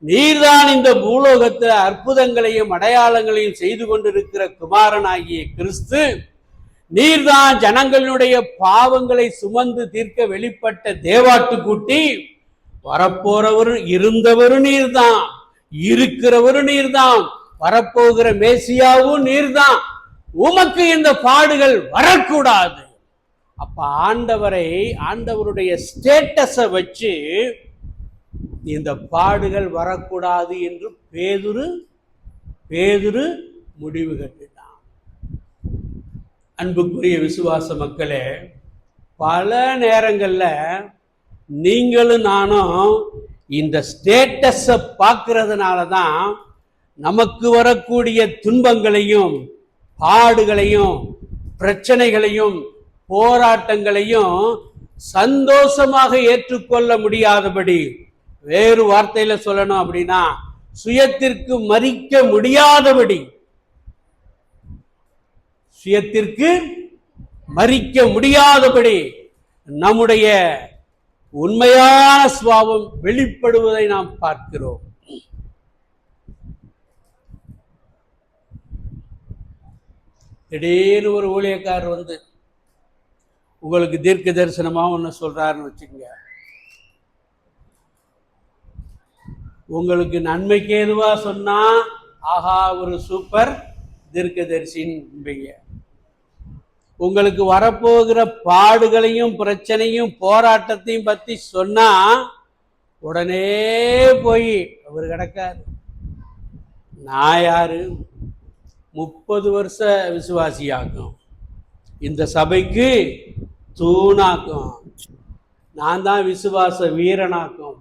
நீர்தான் இந்த பூலோகத்தில் அற்புதங்களையும் அடையாளங்களையும் செய்து கொண்டிருக்கிற குமாரனாகிய கிறிஸ்து, நீர்தான் ஜனங்களுடைய பாவங்களை சுமந்து தீர்க்க வெளிப்பட்ட தேவாட்டுக்குட்டி, வரப்போறவரும் இருந்தவரும் நீர்தான், இருக்கிறவரும் நீர்தான், வரப்போகிற மேசியாவும் நீர்தான். உமக்கு இந்த பாடுகள் வரக்கூடாது. அப்ப ஆண்டவருடைய ஸ்டேட்டஸை வச்சு இந்த பாடுகள் வரக்கூடாது என்று பேதுரு முடிவு கட்டினான். அன்புக்குரிய விசுவாச மக்களே, பல நேரங்கள்ல நீங்களும் நானும் இந்த ஸ்டேட்டஸை பார்க்கறதுனால தான் நமக்கு வரக்கூடிய துன்பங்களையும் பாடுகளையும் பிரச்சனைகளையும் போராட்டங்களையும் சந்தோஷமாக ஏற்றுக்கொள்ள முடியாதபடி, வேறு வார்த்தையில சொல்லணும் அப்படின்னா சுயத்திற்கு மறிக்க முடியாதபடி நம்முடைய உண்மையான சுபாவம் வெளிப்படுவதை நாம் பார்க்கிறோம். திடீர்னு ஒரு ஊழியக்காரர் வந்து உங்களுக்கு தீர்க்க தரிசனமா ஒன்று சொல்றாருன்னு வச்சுக்கோங்க. உங்களுக்கு நன்மைக்கு ஏதுவா சொன்னா ஆஹா ஒரு சூப்பர் தீர்க்கதரிசின்பீங்க. உங்களுக்கு வரப்போகிற பாடுகளையும் பிரச்சனையும் போராட்டத்தையும் பத்தி சொன்னா உடனே போய் அவர் கிடக்காரு. நான் யாரு? 30 வருஷ விசுவாசியாக்கும், இந்த சபைக்கு தூணாக்கும், நான் தான் விசுவாச வீரனாக்கும்.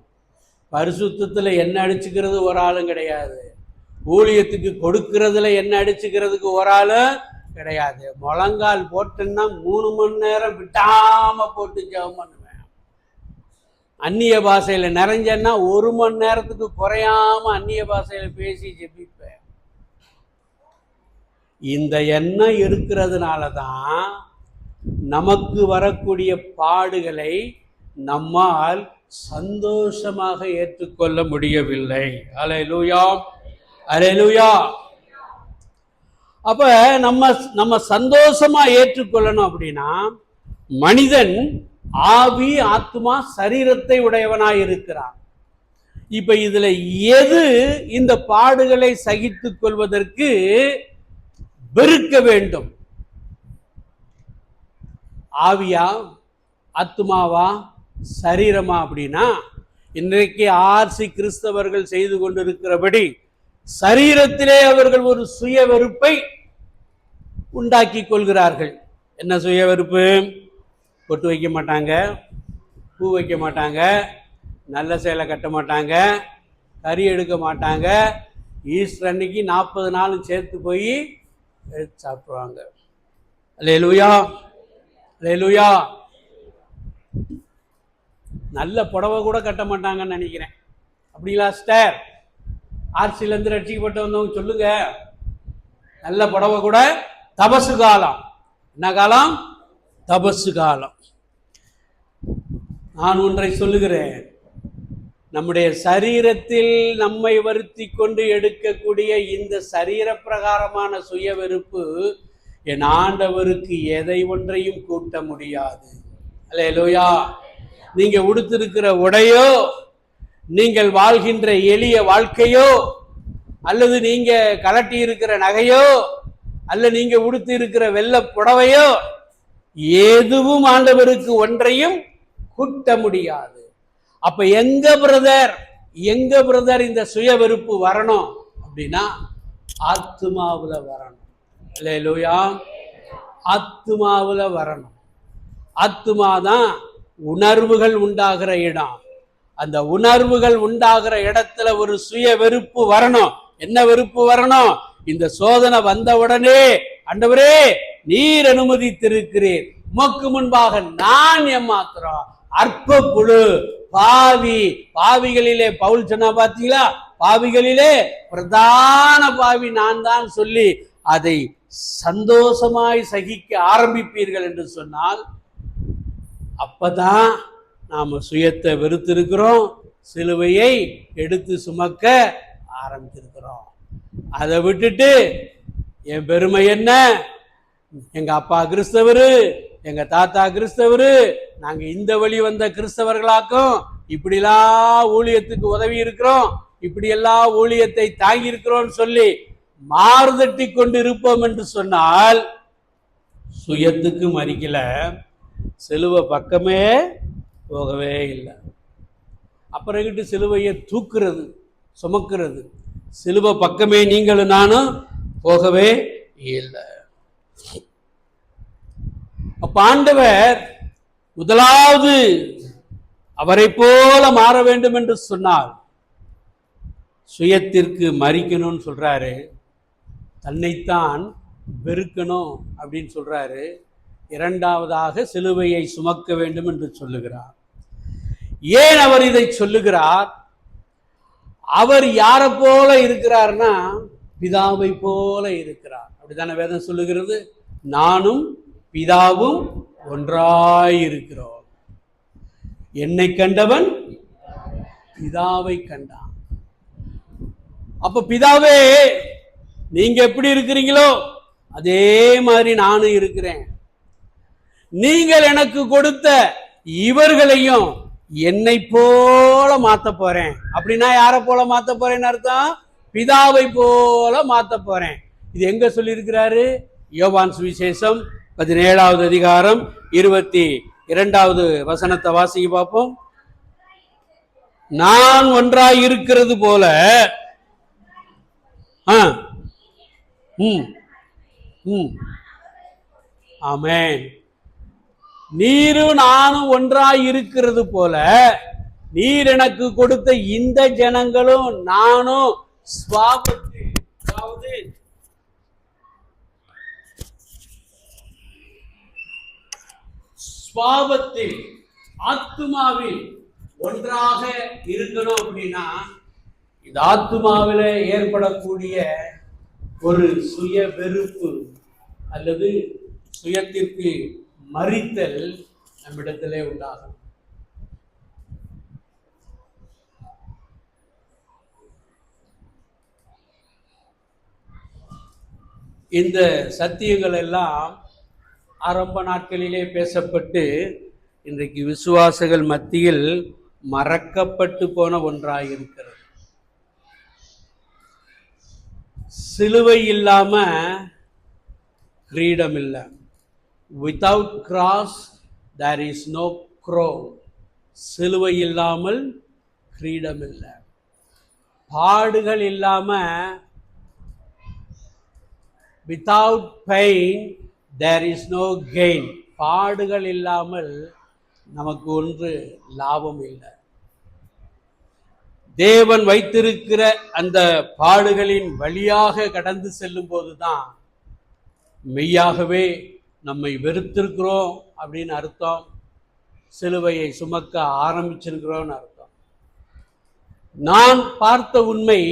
பரிசுத்தத்தில் என்ன அடிச்சுக்கிறது ஒரு ஆளும் கிடையாது. ஊழியத்துக்கு கொடுக்கறதுல என்ன அடிச்சுக்கிறதுக்கு ஒரு ஆளும் கிடையாது. முழங்கால் போட்டுன்னா 3 மணி நேரம் விட்டாம போட்டு ஜெபம் பண்ணுவேன். அந்நிய பாஷையில நிறைஞ்சன்னா 1 மணி நேரத்துக்கு குறையாம அந்நிய பாஷையில பேசி ஜெபிப்பேன். இந்த எண்ணம் இருக்கிறதுனால தான் நமக்கு வரக்கூடிய பாடுகளை நம்மால் சந்தோஷமாக ஏற்றுக்கொள்ள முடியவில்லை. அல்லேலூயா, அல்லேலூயா. அப்ப நம்ம சந்தோஷமா ஏற்றுக்கொள்ளணும் அப்படின்னா மனிதன் ஆவி ஆத்மா சரீரத்தை உடையவனாய் இருக்கிறான். இப்ப இதுல எது இந்த பாடுகளை சகித்துக் கொள்வதற்கு வெறுக்க வேண்டும்? ஆவியா ஆத்மாவா சரீரமா அப்படின்னா இன்றைக்கு ஆர்சி கிறிஸ்தவர்கள் செய்து கொண்டிருக்கிறபடி சரீரத்திலே அவர்கள் ஒரு சுய வெறுப்பை உண்டாக்கி கொள்கிறார்கள். என்ன சுய வெறுப்பு? பொட்டு வைக்க மாட்டாங்க, பூ வைக்க மாட்டாங்க, நல்ல சேலை கட்ட மாட்டாங்க, கறி எடுக்க மாட்டாங்க, ஈஸ்டர் அன்னைக்கு 40 நாளும் சேர்த்து போய் எடுத்து சாப்பிடுவாங்க. அல்லேலூயா, அல்லேலூயா. நல்ல புடவை கூட கட்ட மாட்டாங்கன்னு நினைக்கிறேன். அப்படிங்களா சிஸ்டர்? ஆர்சிலேருந்து ரட்சிக்கப்பட்டு வந்தவங்க சொல்லுங்க. நல்ல புடவை கூட தபசு காலம். என்ன காலம்? தபசு காலம். நான் ஒன்றை சொல்லுகிறேன். நம்முடைய சரீரத்தில் நம்மை வருத்தி கொண்டு எடுக்கக்கூடிய இந்த சரீர பிரகாரமான சுய வெறுப்பு என் ஆண்டவருக்கு எதை ஒன்றையும் கூட்ட முடியாது. அல்லேலூயா. நீங்க உடுத்திருக்கிற உடையோ, நீங்கள் வாழ்கின்ற எளிய வாழ்க்கையோ, அல்லது நீங்க கலட்டி இருக்கிற நகையோ, அல்ல நீங்க உடுத்தி இருக்கிற வெள்ளை புடவையோ, எதுவும் ஆண்டவருக்கு ஒன்றையும் கூட்ட முடியாது. அப்ப எங்க பிரதர் இந்த சுய வெறுப்பு வரணும் அப்படின்னா ஆத்மாவுல வரணும். அல்லேலூயா. ஆத்மாவுல வரணும். ஆத்மாதான் உணர்வுகள் உண்டாகிற இடம். அந்த உணர்வுகள் உண்டாகிற இடத்துல ஒரு சுய வெறுப்பு வரணும். என்ன வெறுப்பு வரணும்? இந்த சோதனை வந்தவுடனே ஆண்டவரே நீர் அனுமதித்திருக்கிறீர், உமக்கு முன்பாக நான் ஏமாத்திரம், அற்ப புழு, பாவிகளிலே பவுல் சொன்னா பாத்தீங்களா? பாவிகளிலே பிரதான பாவி நான் தான் சொல்லி அதை சந்தோஷமாய் சகிக்க ஆரம்பிப்பீர்கள் என்று சொன்னால் அப்பதான் நாம சுயத்தை வெறுத்திருக்கிறோம், சிலுவையை எடுத்து சுமக்க ஆரம்பித்திருக்கிறோம். அதை விட்டுட்டு என் பெருமை என்ன, எங்க அப்பா கிறிஸ்தவரு, எங்க தாத்தா கிறிஸ்தவரு, நாங்க இந்த வழி வந்த கிறிஸ்தவர்களாக்கும், இப்படிலாம் ஊழியத்துக்கு உதவி இருக்கிறோம், இப்படி எல்லாம் ஊழியத்தை தாங்கி இருக்கிறோம் சொல்லி மாறுதட்டி கொண்டு இருப்போம் என்று சொன்னால் சுயத்துக்கு மறிக்கல, சிலுவை பக்கமே போகவே இல்லை. அப்புறங்கிட்டு சிலுவையை தூக்குறது, சுமக்கிறது, சிலுவை பக்கமே நீங்களும் நானும் போகவே இல்லை. அப்ப ஆண்டவர் முதலாவது அவரை போல மாற வேண்டும் என்று சொன்னார். சுயத்திற்கு மறிக்கணும்னு சொல்றாரு, தன்னைத்தான் வெறுக்கணும் அப்படின்னு சொல்றாரு. இரண்டாவதாக சிலுவையை சுமக்க வேண்டும் என்று சொல்லுகிறார். ஏன் அவர் இதை சொல்லுகிறார்? அவர் யாரை போல இருக்கிறார்னா பிதாவை போல இருக்கிறார். அப்படித்தானே வேதம் சொல்லுகிறது. நானும் பிதாவும் ஒன்றாயிருக்கிறோம். என்னை கண்டவன் பிதாவை கண்டான். அப்ப பிதாவே, நீங்க எப்படி இருக்கிறீங்களோ அதே மாதிரி நானும் இருக்கிறேன். நீங்கள் எனக்கு கொடுத்த இவர்களையும் என்னை போல மாத்த போறேன். அப்படின்னா யாரை போல மாத்த போறேன்னு அர்த்தம்? பிதாவை போல மாத்த போறேன். இது எங்க சொல்லி இருக்கிறாரு? யோவான் சுவிசேஷம் 17வது அதிகாரம் 22வது வசனத்தை வாசிக்க பார்ப்போம். நான் ஒன்றாய் இருக்கிறது போல ஆமென். நீரும் நானும் ஒன்றாய் இருக்கிறது போல நீர் எனக்கு கொடுத்த இந்த ஜனங்களும் நானும் ஸ்வாபத்தில் ஆத்துமாவில் ஒன்றாக இருக்கணும். அப்படின்னா இந்த ஆத்துமாவில ஏற்படக்கூடிய ஒரு சுய வெறுப்பு அல்லது சுயத்திற்கு மறித்தல் நம்மிடத்திலே உண்டாகும். இந்த சத்தியங்கள் எல்லாம் ஆரம்ப நாட்களிலே பேசப்பட்டு இன்றைக்கு விசுவாசிகள் மத்தியில் மறக்கப்பட்டு போன ஒன்றாயிருக்கிறது. சிலுவை இல்லாம ஃப்ரீடம் இல்லை. Without cross there is no crown. சிலுவை இல்லாமல் ஃப்ரீடம் இல்லை. பாடுகள் இல்லாம without pain there is no gain. பாடுகள் இல்லாமல் நமக்கு ஒன்று லாபம் இல்லை. தேவன் வைத்திருக்கிற அந்த பாடுகளின் வழியாக கடந்து செல்லும் போதுதான் மெய்யாகவே நம்மை வெறுத்திருக்கிறோம் அப்படின்னு அர்த்தம். சிலுவையை சுமக்க ஆரம்பிச்சிருக்கிறோம்னு அர்த்தம். நான் பார்த்த உண்மை,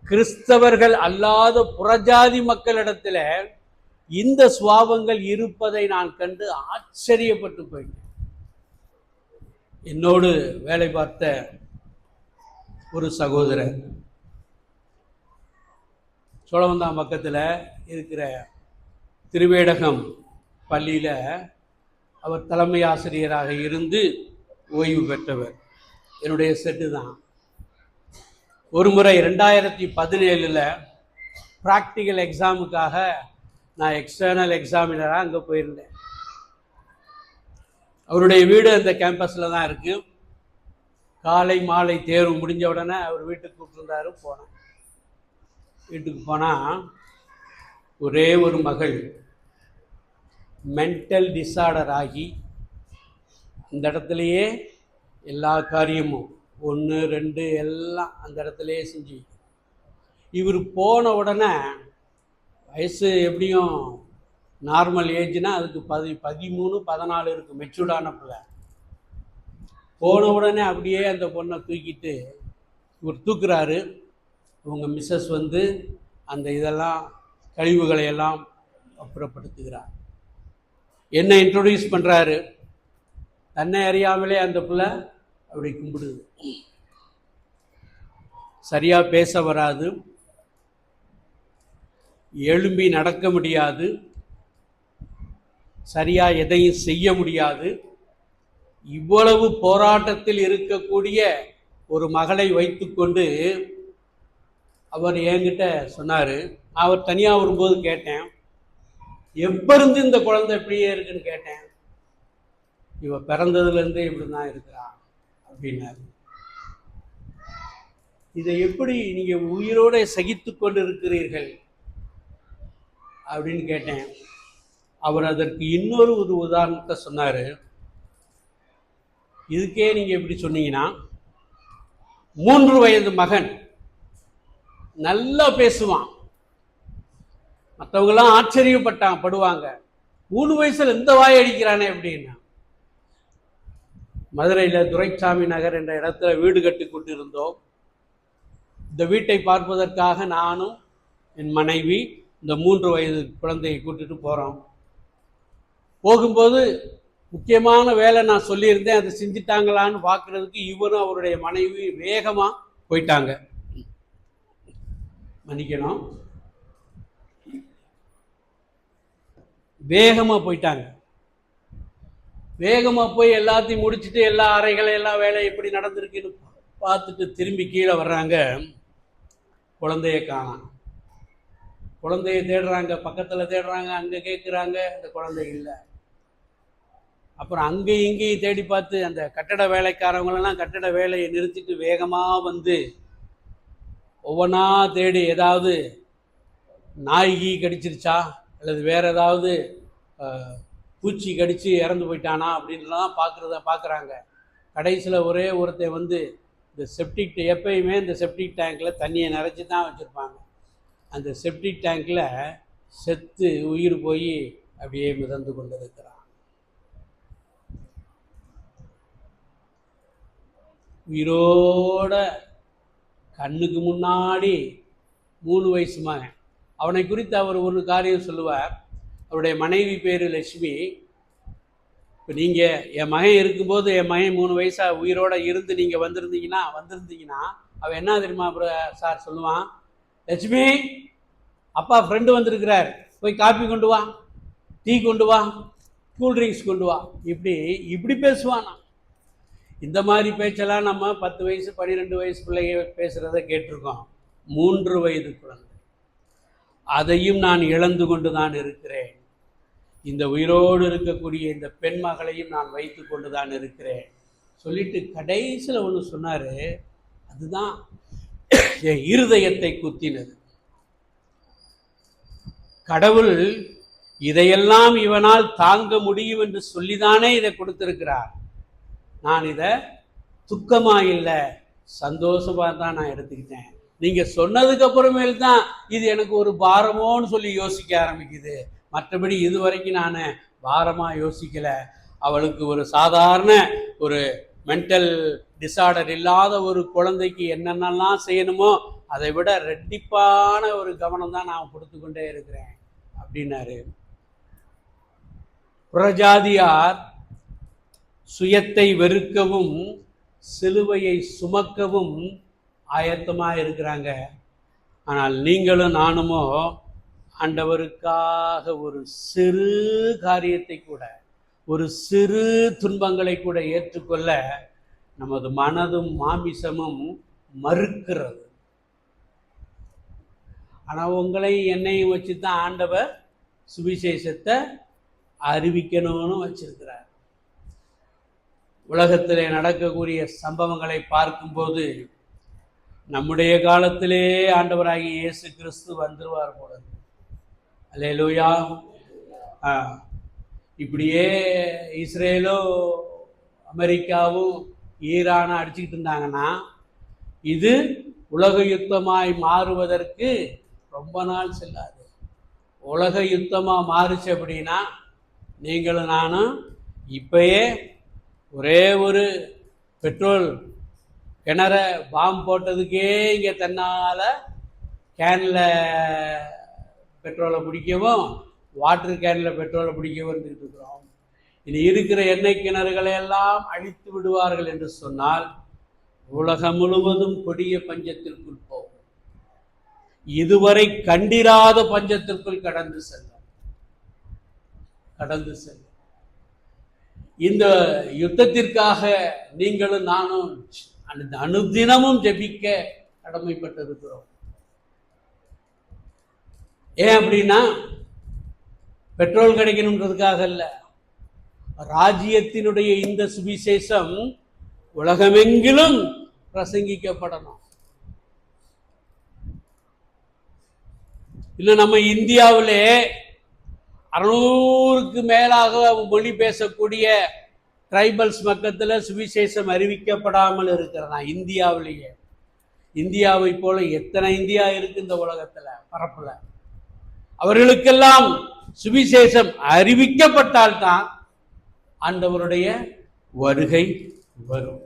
கிறிஸ்தவர்கள் அல்லாத புறஜாதி மக்களிடத்தில் இந்த சுவாபங்கள் இருப்பதை நான் கண்டு ஆச்சரியப்பட்டு போயிட்டேன். என்னோடு வேலை பார்த்த ஒரு சகோதரர் சோழவந்தான் பக்கத்தில் இருக்கிற திருவேடகம் பள்ளியில் அவர் தலைமை ஆசிரியராக இருந்து ஓய்வு பெற்றவர். என்னுடைய செட்டு தான். ஒரு முறை 2017 ப்ராக்டிக்கல் எக்ஸாமுக்காக நான் எக்ஸ்டர்னல் எக்ஸாமினராக அங்கே போயிருந்தேன். அவருடைய வீடு அந்த கேம்பஸில் தான் இருக்கு. காலை மாலை தேர்வு முடிஞ்ச உடனே அவர் வீட்டுக்கு கூப்பிட்டுருந்தாரு. போனேன். வீட்டுக்கு போனால் ஒரே ஒரு மகள் மென்டல் டிஸார்டர் ஆகி அந்த இடத்துலையே எல்லா காரியமும் 1 2 எல்லாம் அந்த இடத்துலையே செஞ்சு, இவர் போன உடனே வயசு எப்படியும் நார்மல் ஏஜ்னா அதுக்கு 13 14 இருக்கு, மெச்சூர்டான பிள்ளை. போன உடனே அப்படியே அந்த பொண்ணை தூக்கிட்டு இவர் தூக்குறாரு. அவங்க மிஸ்ஸஸ் வந்து அந்த இதெல்லாம் கழிவுகளை எல்லாம் அப்புறப்படுத்துகிறார். என்ன இன்ட்ரோடியூஸ் பண்ணுறாரு. தன்னை அறியாமலே அந்த பிள்ளை அப்படி கும்பிடுது. சரியாக பேச வராது, எழும்பி நடக்க முடியாது, சரியாக எதையும் செய்ய முடியாது. இவ்வளவு போராட்டத்தில் இருக்கக்கூடிய ஒரு மகளை வைத்துக்கொண்டு அவர் என்கிட்ட சொன்னார். அவர் தனியாக வரும்போது கேட்டேன், எப்போ இருந்து இந்த குழந்தை இப்படியே இருக்குன்னு கேட்டேன். இவ பிறந்ததுலேருந்தே இப்படி தான் இருக்கிறா அப்படின்னாரு. இதை எப்படி நீங்கள் உயிரோட சகித்து கொண்டு இருக்கிறீர்கள் அப்படின்னு கேட்டேன். அவர் அதற்கு இன்னொரு ஒரு உதாரணத்தை சொன்னார். இதுக்கே நீங்கள் எப்படி சொன்னீங்கன்னா, 3 வயது மகன் நல்லா பேசுவான், மற்றவங்களாம் படுவாங்க. 3 வயசுல இந்த வாய் அடிக்கிறானே அப்படின்னா. மதுரையில் துரைசாமி நகர் என்ற இடத்துல வீடு கட்டி கொண்டிருந்தோம். இந்த வீட்டை பார்ப்பதற்காக நானும் என் மனைவி இந்த 3 வயது குழந்தையை கூட்டிட்டு போகிறோம். போகும்போது முக்கியமான வேலை நான் சொல்லியிருந்தேன், அதை செஞ்சிட்டாங்களான்னு பார்க்குறதுக்கு இவரும் அவருடைய மனைவி வேகமாக போயிட்டாங்க. மன்னிக்கணும், வேகமாக போயிட்டாங்க. வேகமாக போய் எல்லாத்தையும் முடிச்சுட்டு எல்லா அறைகளை எல்லா வேலை எப்படி நடந்திருக்குன்னு பார்த்துட்டு திரும்பி கீழே வர்றாங்க. குழந்தைய காணோம். குழந்தைய தேடுறாங்க, பக்கத்தில் தேடுறாங்க, அங்கே கேட்குறாங்க, அந்த குழந்தை இல்லை. அப்புறம் அங்கேயும் இங்கேயும் தேடி பார்த்து அந்த கட்டட வேலைக்காரவங்களெல்லாம் கட்டட வேலையை நிறுத்திட்டு வேகமாக வந்து ஒவ்வொன்றா தேடி, ஏதாவது நாய்கி கடிச்சிருச்சா அல்லது வேற ஏதாவது பூச்சி கடித்து இறந்து போயிட்டானா அப்படின்லாம் பார்க்குறாங்க. கடைசியில் ஒரே ஒருத்தர் வந்து இந்த செப்டிக், எப்பயுமே இந்த செப்டிக் டேங்கில் தண்ணியை நிறச்சி தான் வச்சுருப்பாங்க. அந்த செப்டிக் டேங்கில் செத்து உயிர் போய் அப்படியே மிதந்து கொண்டு இருக்கிறான். உயிரோட கண்ணுக்கு முன்னாடி 3 வயசு மகன். அவனை குறித்து அவர் ஒரு காரியம் சொல்லுவார். அவருடைய மனைவி பேர் லட்சுமி. இப்போ நீங்கள் என் மகன் இருக்கும்போது, என் மகன் 3 வயசாக உயிரோட இருந்து நீங்கள் வந்திருந்தீங்கன்னா அவன் என்ன தெரியுமா சார் சொல்லுவான், லட்சுமி அப்பா ஃப்ரெண்டு வந்திருக்கிறார், போய் காப்பி கொண்டு வா, டீ கொண்டு வா, கூல்ட்ரிங்க்ஸ் கொண்டு வா, இப்படி பேசுவானா. இந்த மாதிரி பேச்செல்லாம் நம்ம 10 வயசு 12 வயசு பிள்ளைங்க பேசுகிறத கேட்டிருக்கோம். 3 வயது குழந்தை. அதையும் நான் இழந்து கொண்டு தான் இருக்கிறேன். இந்த உயிரோடு இருக்கக்கூடிய இந்த பெண் மகளையும் நான் வைத்து கொண்டு தான் இருக்கிறேன் சொல்லிட்டு கடைசியில் ஒன்று சொன்னார். அதுதான் என் இருதயத்தை குத்தினது. கடவுள் இதையெல்லாம் இவனால் தாங்க முடியும் என்று சொல்லிதானே இதை கொடுத்திருக்கிறார். நான் இதை துக்கமாக இல்லை, சந்தோஷமாக தான் நான் எடுத்துக்கிட்டேன். நீங்கள் சொன்னதுக்கு அப்புறமேல் தான் இது எனக்கு ஒரு பாரமோன்னு சொல்லி யோசிக்க ஆரம்பிக்குது. மற்றபடி இதுவரைக்கும் நான் பாரமாக யோசிக்கலை. அவளுக்கு ஒரு சாதாரண ஒரு மென்டல் டிஸார்டர் இல்லாத ஒரு குழந்தைக்கு என்னென்னலாம் செய்யணுமோ அதை விட ரெட்டிப்பான ஒரு கவனம் தான் நான் கொடுத்து கொண்டே இருக்கிறேன் அப்படின்னாரு. புறஜாதியார் சுயத்தை வெறுக்கவும் சிலுவையை சுமக்கவும் ஆயத்தமாக இருக்கிறாங்க. ஆனால் நீங்களும் நானுமோ ஆண்டவருக்காக ஒரு சிறு காரியத்தை கூட, ஒரு சிறு துன்பங்களை கூட ஏற்றுக்கொள்ள நமது மனதும் மாமிசமும் மறுக்கிறது. ஆனால் உங்களை என்னையும் வச்சு தான் ஆண்டவர் சுவிசேஷத்தை அறிவிக்கணும்னு வச்சிருக்கிறார். உலகத்திலே நடக்கக்கூடிய சம்பவங்களை பார்க்கும்போது நம்முடைய காலத்திலே ஆண்டவராகிய இயேசு கிறிஸ்து வந்துருவார் போல. அல்லேலூயா. இப்படியே இஸ்ரேலும் அமெரிக்காவும் ஈரானும் அடிச்சுக்கிட்டு இருந்தாங்கன்னா இது உலக யுத்தமாய் மாறுவதற்கு ரொம்ப நாள் செல்லாது. உலக யுத்தமாக மாறுச்சு அப்படின்னா நீங்களும் நானும் இப்பயே ஒரே ஒரு பெட்ரோல் கிணற பாம்பு போட்டதுக்கே இங்கே தன்னால் கேனில் பெட்ரோலை பிடிக்கவும் வாட்டர் கேனில் பெட்ரோலை பிடிக்கவும் இருந்துகிட்டு இருக்கிறோம். இனி இருக்கிற எண்ணெய் கிணறுகளை எல்லாம் அழித்து விடுவார்கள் என்று சொன்னால் உலகம் முழுவதும் கொடிய பஞ்சத்திற்குள் போகும். இதுவரை கண்டிராத பஞ்சத்திற்குள் கடந்து செல்லும். இந்த யுத்தத்திற்காக நீங்களும் நானும் அனுதினமும் ஜெபிக்க கடமைப்பட்டிருக்கிறோம். ஏன் அப்படின்னா பெட்ரோல் கிடைக்கணுன்றதுக்காக அல்ல, ராஜ்யத்தினுடைய இந்த சுவிசேஷம் உலகமெங்கிலும் பிரசங்கிக்கப்படணும். இன்னும் நம்ம இந்தியாவிலே 600க்கு மேலாக மொழி பேசக்கூடிய ட்ரைபல்ஸ் மக்கத்தில் சுவிசேஷம் அறிவிக்கப்படாமல் இருக்கிறதா இந்தியாவிலேயே. இந்தியாவை போல எத்தனை இந்தியா இருக்கு இந்த உலகத்துல பரப்புல. அவர்களுக்கெல்லாம் சுவிசேஷம் அறிவிக்கப்பட்டால்தான் ஆண்டவருடைய வருகை வரும்.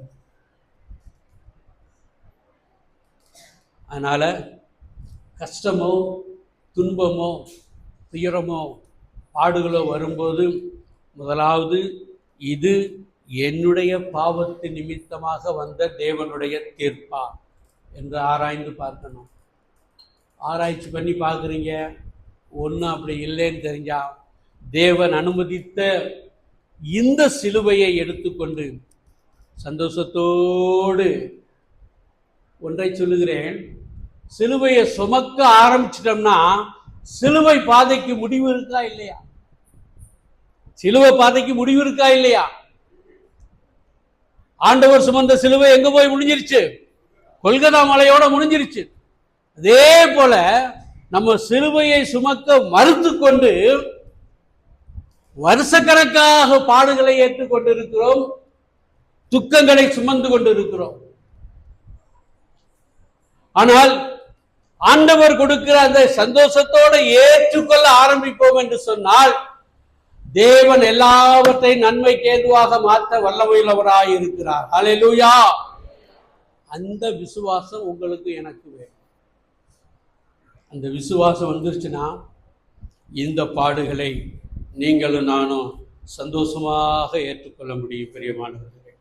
அதனால கஷ்டமோ துன்பமோ துயரமோ பாடுகளோ வரும்போது முதலாவது இது என்னுடைய பாவத்தின் நிமித்தமாக வந்த தேவனுடைய தீர்ப்பா என்று ஆராய்ந்து பார்க்கணும். ஆராய்ச்சி பண்ணி பார்க்குறீங்க, ஒன்றும் அப்படி இல்லைன்னு தெரிஞ்சா தேவன் அனுமதித்த இந்த சிலுவையை எடுத்துக்கொண்டு சந்தோஷத்தோடு ஒன்றை சொல்லுகிறேன், சிலுவையை சுமக்க ஆரம்பிச்சிட்டோம்னா சிலுவை பாதைக்கு முடிவு இருக்கா இல்லையா? சிலுவை பாதைக்கு முடிவு இருக்கா இல்லையா? ஆண்டவர் சுமந்த சிலுவை எங்க போய் முடிஞ்சிருச்சு? கொல்கத்தா மலையோட முடிஞ்சிருச்சு. அதே போல நம்ம சிலுவையை சுமக்க மறுத்து கொண்டு வருஷக்கணக்காக பாடுகளை ஏற்றுக்கொண்டிருக்கிறோம், துக்கங்களை சுமந்து கொண்டிருக்கிறோம். ஆனால் ஆண்டவர் கொடுக்கிற அந்த சந்தோஷத்தோடு ஏற்றுக்கொள்ள ஆரம்பிப்போம் என்று சொன்னால் தேவன் எல்லாவற்றையும் நன்மைக்கு ஏதுவாக மாற்ற வல்லமையுள்ளவராய் இருக்கிறார். ஹல்லேலூயா. அந்த விசுவாசம் உங்களுக்கு எனக்கு வேணும். அந்த விசுவாசம் வந்துருச்சுன்னா இந்த பாடுகளை நீங்களும் நானும் சந்தோஷமாக ஏற்றுக்கொள்ள முடியும். பிரியமானவர்களே,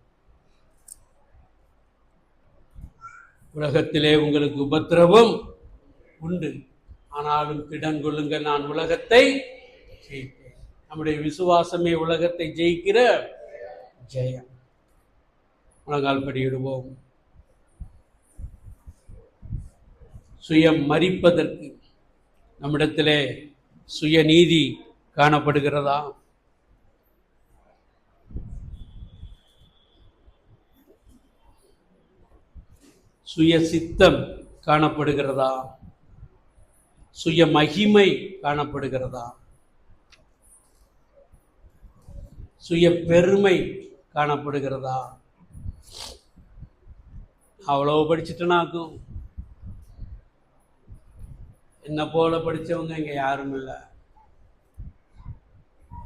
உலகத்திலே உங்களுக்கு உபத்திரவம் உண்டு, ஆனாலும் திடங்கொள்ளுங்கள், நான் உலகத்தை ஜெயித்தேன். நம்முடைய விசுவாசமே உலகத்தை ஜெயிக்கிற ஜெயம். முழங்கால் படியிடுவோம். சுயம் மரிப்பதற்கு நம்மிடத்திலே சுயநீதி காணப்படுகிறதா? சுய சித்தம் காணப்படுகிறதா? சுய மகிமை காணப்படுகிறதா? சுய பெருமை காணப்படுகிறதா? அவ்வளவு படிச்சுட்டனாக்கும், என்ன போல படித்தவங்க இங்கே யாரும் இல்லை.